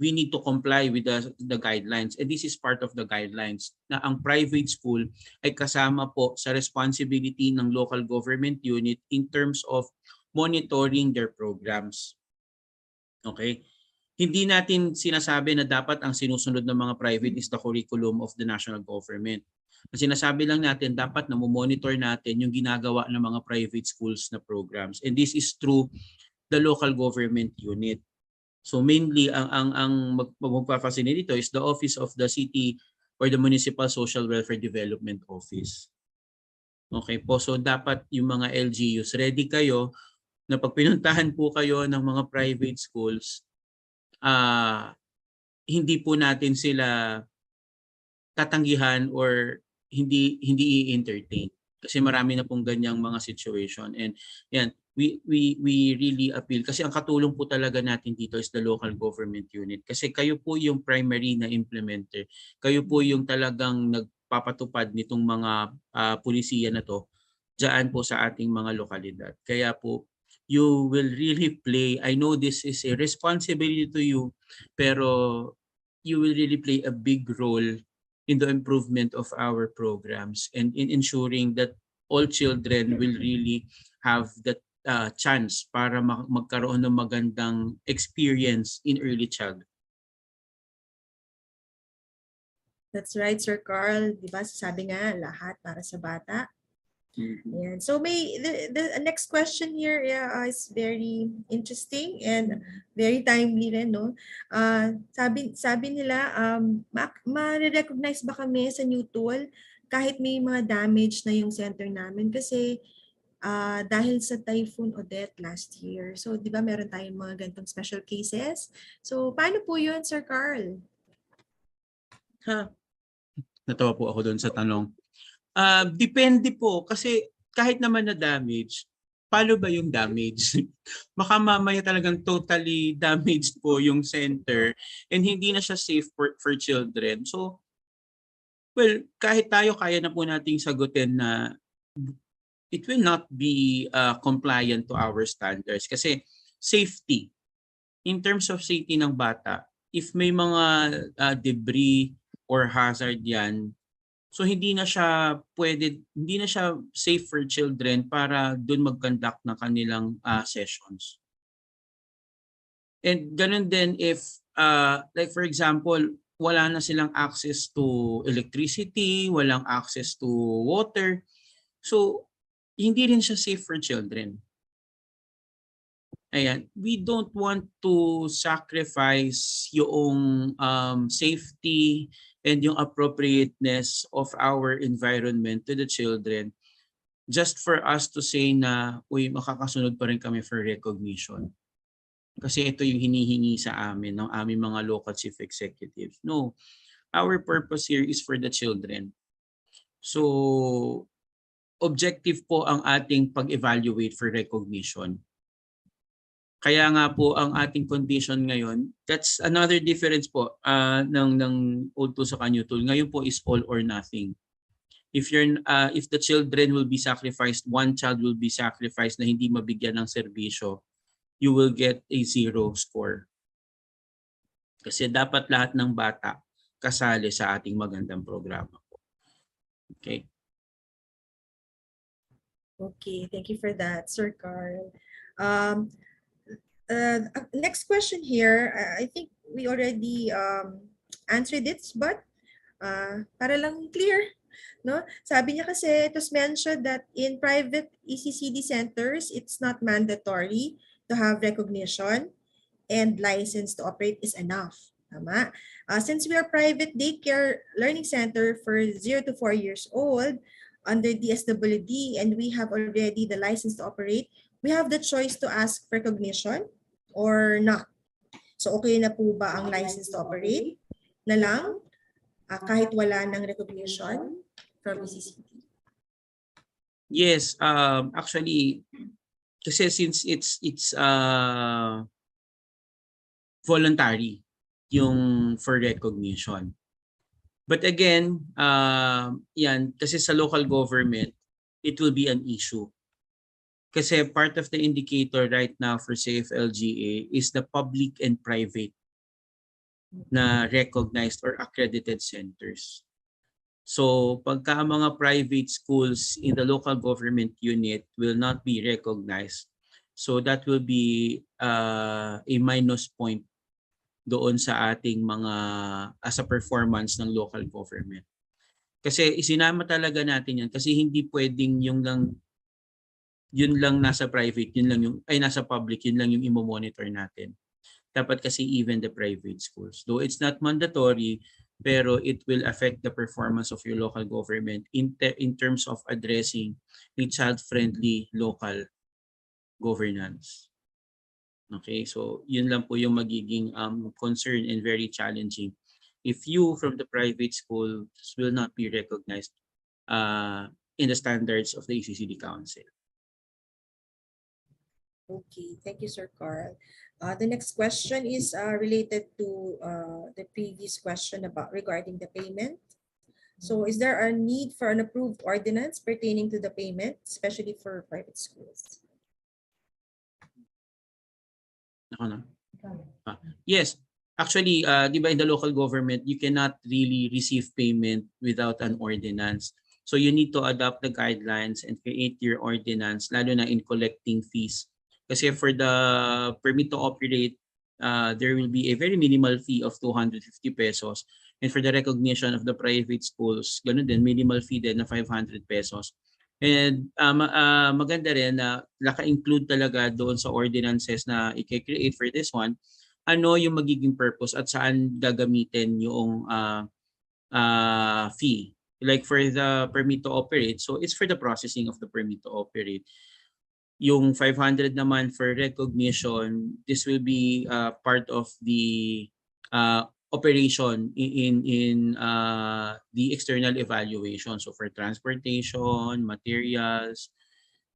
we need to comply with the guidelines. And this is part of the guidelines na ang private school ay kasama po sa responsibility ng local government unit in terms of monitoring their programs. Okay? Hindi natin sinasabi na dapat ang sinusunod ng mga private is the curriculum of the national government. Ang sinasabi lang natin, dapat na monitor natin yung ginagawa ng mga private schools na programs. And this is through the local government unit. So mainly, ang magpa-facilitate dito is the office of the city or the municipal social welfare development office. Okay po, so dapat yung mga LGUs, ready kayo na pag pinuntahan po kayo ng mga private schools, hindi po natin sila tatanggihan or hindi i-entertain. Kasi marami na pong ganyang mga situation. And yan, we really appeal kasi ang katulong po talaga natin dito is the local government unit kasi kayo po yung primary na implementer, kayo po yung talagang nagpapatupad nitong mga pulisiya na to diyan po sa ating mga lokalidad. Kaya po you will really play, I know this is a responsibility to you, pero you will really play a big role in the improvement of our programs and in ensuring that all children will really have that chance para magkaroon ng magandang experience in early childhood. That's right, Sir Carl. Diba, sabi nga, lahat para sa bata. Ayan. So the next question here is very interesting and very timely rin, no? Sabi nila, ma-recognize ba kami sa new tool kahit may mga damage na yung center namin? Kasi dahil sa Typhoon Odette last year. So, di ba meron tayong mga ganitong special cases? So, paano po yun, Sir Carl? Natawa po ako doon sa tanong. Depende po kasi kahit naman na damage, paano ba yung damage? Baka mamaya talagang totally damaged po yung center and hindi na siya safe for children. So, well, kahit tayo kaya na po nating sagutin na it will not be compliant to our standards kasi safety, in terms of safety ng bata, if may mga debris or hazard yan, so hindi na siya safe for children para doon mag-conduct ng kanilang sessions. And ganun din if like for example, wala na silang access to electricity, walang access to water. So hindi rin siya safe for children. Ayan, we don't want to sacrifice yung safety and yung appropriateness of our environment to the children just for us to say na, uy, makakasunod pa rin kami for recognition. Kasi ito yung hinihingi sa amin ng aming mga local chief executives. No, our purpose here is for the children. So, objective po ang ating pag-evaluate for recognition. Kaya nga po ang ating condition ngayon, that's another difference po ng old tool sa new tool. Ngayon po is all or nothing. If the children will be sacrificed, one child will be sacrificed na hindi mabigyan ng serbisyo, you will get a 0 score. Kasi dapat lahat ng bata kasali sa ating magandang programa. Okay. Okay, thank you for that, Sir Carl. Next question here, I think we already answered it, but para lang clear, no? Sabi niya kasi, it was mentioned that in private ECCD centers, it's not mandatory to have recognition and license to operate is enough. Tama. Since we are private daycare learning center for 0 to 4 years old under DSWD and we have already the license to operate, we have the choice to ask for recognition or not. So okay na po ba ang license to operate na lang kahit wala ng recognition from ECCD? Yes, actually, kasi since it's voluntary yung for recognition. But again, yan, kasi sa local government, it will be an issue. Kasi part of the indicator right now for CFLGA is the public and private na recognized or accredited centers. So pagka mga private schools in the local government unit will not be recognized, so that will be a minus point doon sa ating mga as a performance ng local government. Kasi isinama talaga natin yan kasi hindi pwedeng yun lang nasa private, yun lang yung ay nasa public, yun lang yung imo-monitor natin. Dapat kasi even the private schools. Though it's not mandatory, pero it will affect the performance of your local government in terms of addressing a child-friendly local governance. Okay, so yun lang po yung magiging concern and very challenging. If you from the private schools will not be recognized in the standards of the ECCD Council. Okay, thank you, Sir Carl. The next question is related to the previous question about regarding the payment. So is there a need for an approved ordinance pertaining to the payment, especially for private schools? Ako na. Yes, actually, di ba in the local government, you cannot really receive payment without an ordinance. So you need to adopt the guidelines and create your ordinance, lalo na in collecting fees. Kasi for the permit to operate, there will be a very minimal fee of 250 pesos. And for the recognition of the private schools, ganun din, minimal fee din na 500 pesos. And maganda rin na naka-include talaga doon sa ordinances na i-create for this one, ano yung magiging purpose at saan gagamitin yung fee. Like for the permit to operate, so it's for the processing of the permit to operate. Yung 500 naman for recognition, this will be part of the operation in the external evaluation. So for transportation, materials,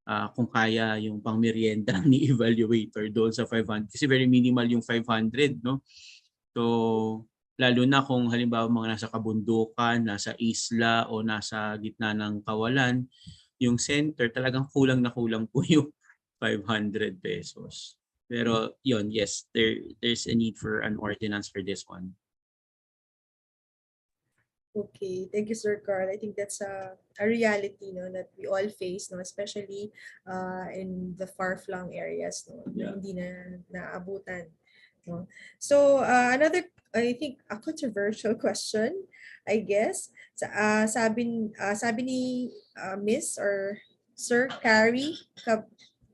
kung kaya yung pang-merienda ni evaluator doon sa 500. Kasi very minimal yung 500, no? So lalo na kung halimbawa mga nasa kabundukan, nasa isla o nasa gitna ng kawalan, yung center talagang kulang na kulang po yung 500 pesos. Pero yun, yes, there's a need for an ordinance for this one. Okay, thank you, Sir Carl. I think that's a reality, no, that we all face, no, especially in the far-flung areas, no, na hindi na naabutan. No? So another, I think, a controversial question, I guess. Sabi ni Miss or Sir Carrie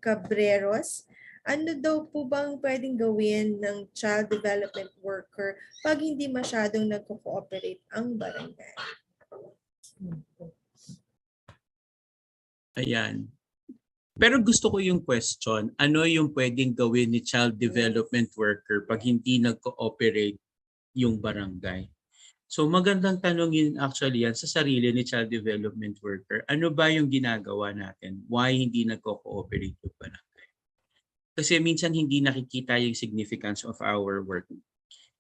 Cabreros, ano daw po bang pwedeng gawin ng child development worker pag hindi masyadong nagko-cooperate ang barangay? Ayan. Pero gusto ko yung question, ano yung pwedeng gawin ni child development worker pag hindi nag-cooperate yung barangay? So magandang tanong yun actually yan sa sarili ni child development worker. Ano ba yung ginagawa natin? Why hindi nagko-cooperate yung barangay? Kasi minsan hindi nakikita yung significance of our work.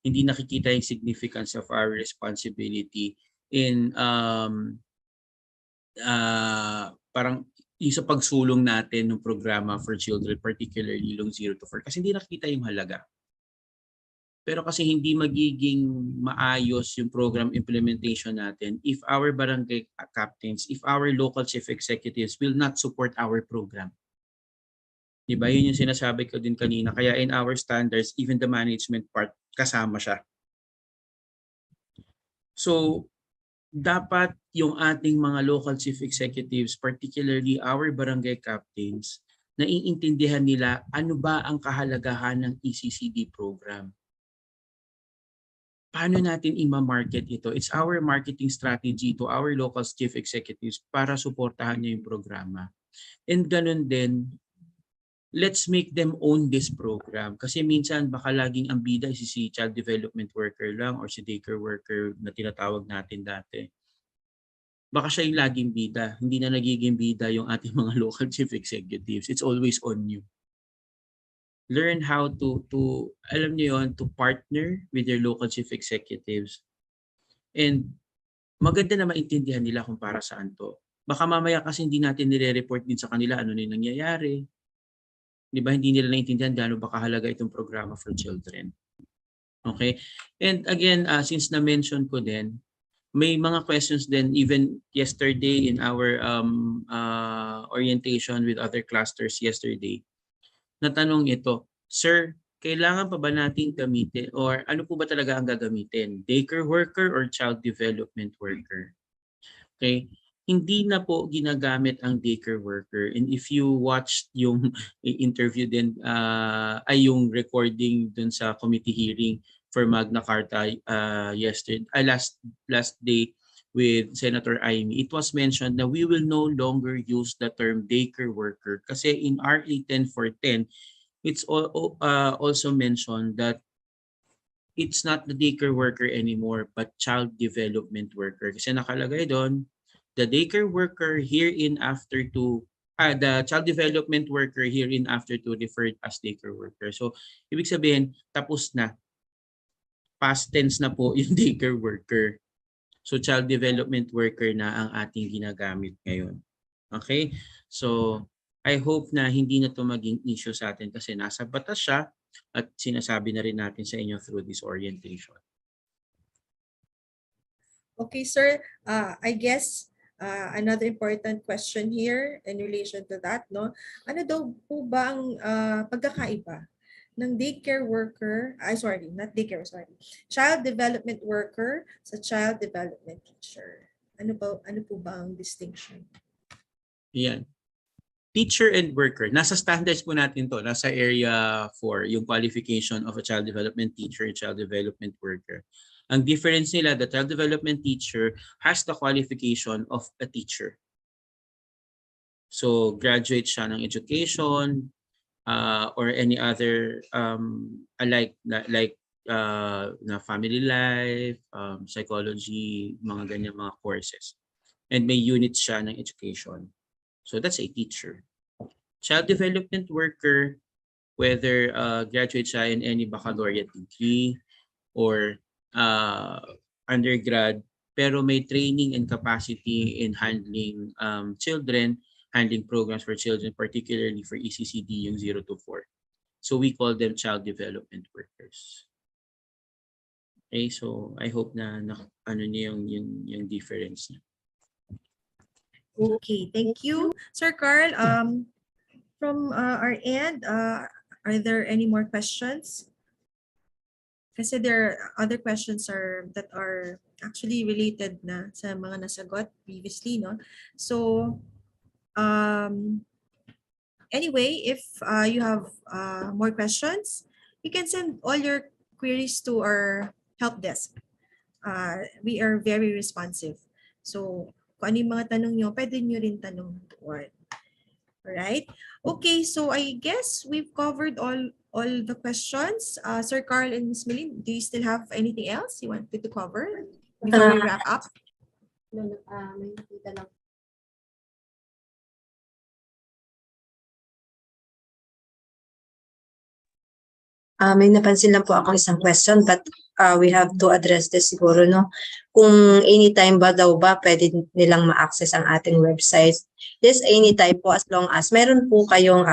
Hindi nakikita yung significance of our responsibility in parang yung sa pagsulong natin ng programa for children, particularly yung 0 to 4. Kasi hindi nakikita yung halaga. Pero kasi hindi magiging maayos yung program implementation natin if our barangay captains, if our local chief executives will not support our program. Diba? Yun yung sinasabi ko din kanina. Kaya in our standards, even the management part, kasama siya. So, dapat yung ating mga local chief executives, particularly our barangay captains, naiintindihan nila ano ba ang kahalagahan ng ECCD program. paano natin i-market ito? It's our marketing strategy to our local chief executives para suportahan niya yung programa. And ganun din, let's make them own this program. Kasi minsan baka laging ang bida si child development worker lang or si daycare worker na tinatawag natin dati. Baka siya yung laging bida. Hindi na nagiging bida yung ating mga local chief executives. It's always on you. Learn how to alam niyo yon, to partner with your local chief executives. And maganda na maintindihan nila kung para saan to. Baka mamaya kasi hindi natin nire-report din sa kanila ano na yung nangyayari. Di ba, hindi nila naintindihan gaano ba kahalaga itong programa for children. Okay? And again, since na-mention ko din, may mga questions din even yesterday in our orientation with other clusters yesterday. Natanong ito, Sir, kailangan pa ba natin gamitin or ano po ba talaga ang gagamitin? Daycare worker or child development worker? Okay? Hindi na po ginagamit ang daycare worker. And if you watched yung interview din, ay yung recording dun sa committee hearing for Magna Carta yesterday, last day with Senator Amy, it was mentioned that we will no longer use the term daycare worker kasi in RA 10-410, it's also mentioned that it's not the daycare worker anymore but child development worker. Kasi nakalagay doon, the daycare worker herein after to the child development worker herein after to referred as daycare worker. So ibig sabihin tapos na, past tense na po yung daycare worker. So child development worker na ang ating ginagamit ngayon. Okay? So I hope na hindi na to maging issue sa atin kasi nasa batas siya at sinasabi na rin natin sa inyo through this orientation. Okay, sir. I guess another important question here in relation to that, no? Ano daw po ba ang pagkakaiba ng daycare worker, child development worker sa child development teacher? Ano po ba ang distinction? Yan. Teacher and worker. Nasa standards po natin to. Nasa area 4, yung qualification of a child development teacher and child development worker. Ang difference nila, the child development teacher has the qualification of a teacher. So, graduate siya ng education or any other na family life, psychology, mga ganyan mga courses. And may units siya ng education. So that's a teacher. Child development worker, whether graduate siya in any baccalaureate degree or undergrad, pero may training and capacity in handling children, handling programs for children, particularly for ECCD, yung 0 to 4. So we call them child development workers. Okay, so I hope na ano niyo yung difference niya. Okay, thank you. Sir Carl, from our end, are there any more questions? Kasi there are other questions that are actually related na sa mga nasagot previously, no? So, anyway, if you have more questions, you can send all your queries to our help desk. We are very responsive. So, kung ano yung mga tanong nyo, pwede nyo rin tanong doon. Alright? Okay, so I guess we've covered all the questions. Sir Carl and Ms. Milene, do you still have anything else you wanted to cover before we wrap up? No, may nakita lang. May napansin lang po akong isang question but we have to address this siguro, no? Kung anytime ba daw ba pwede nilang ma-access ang ating website? Yes, anytime po as long as meron po kayong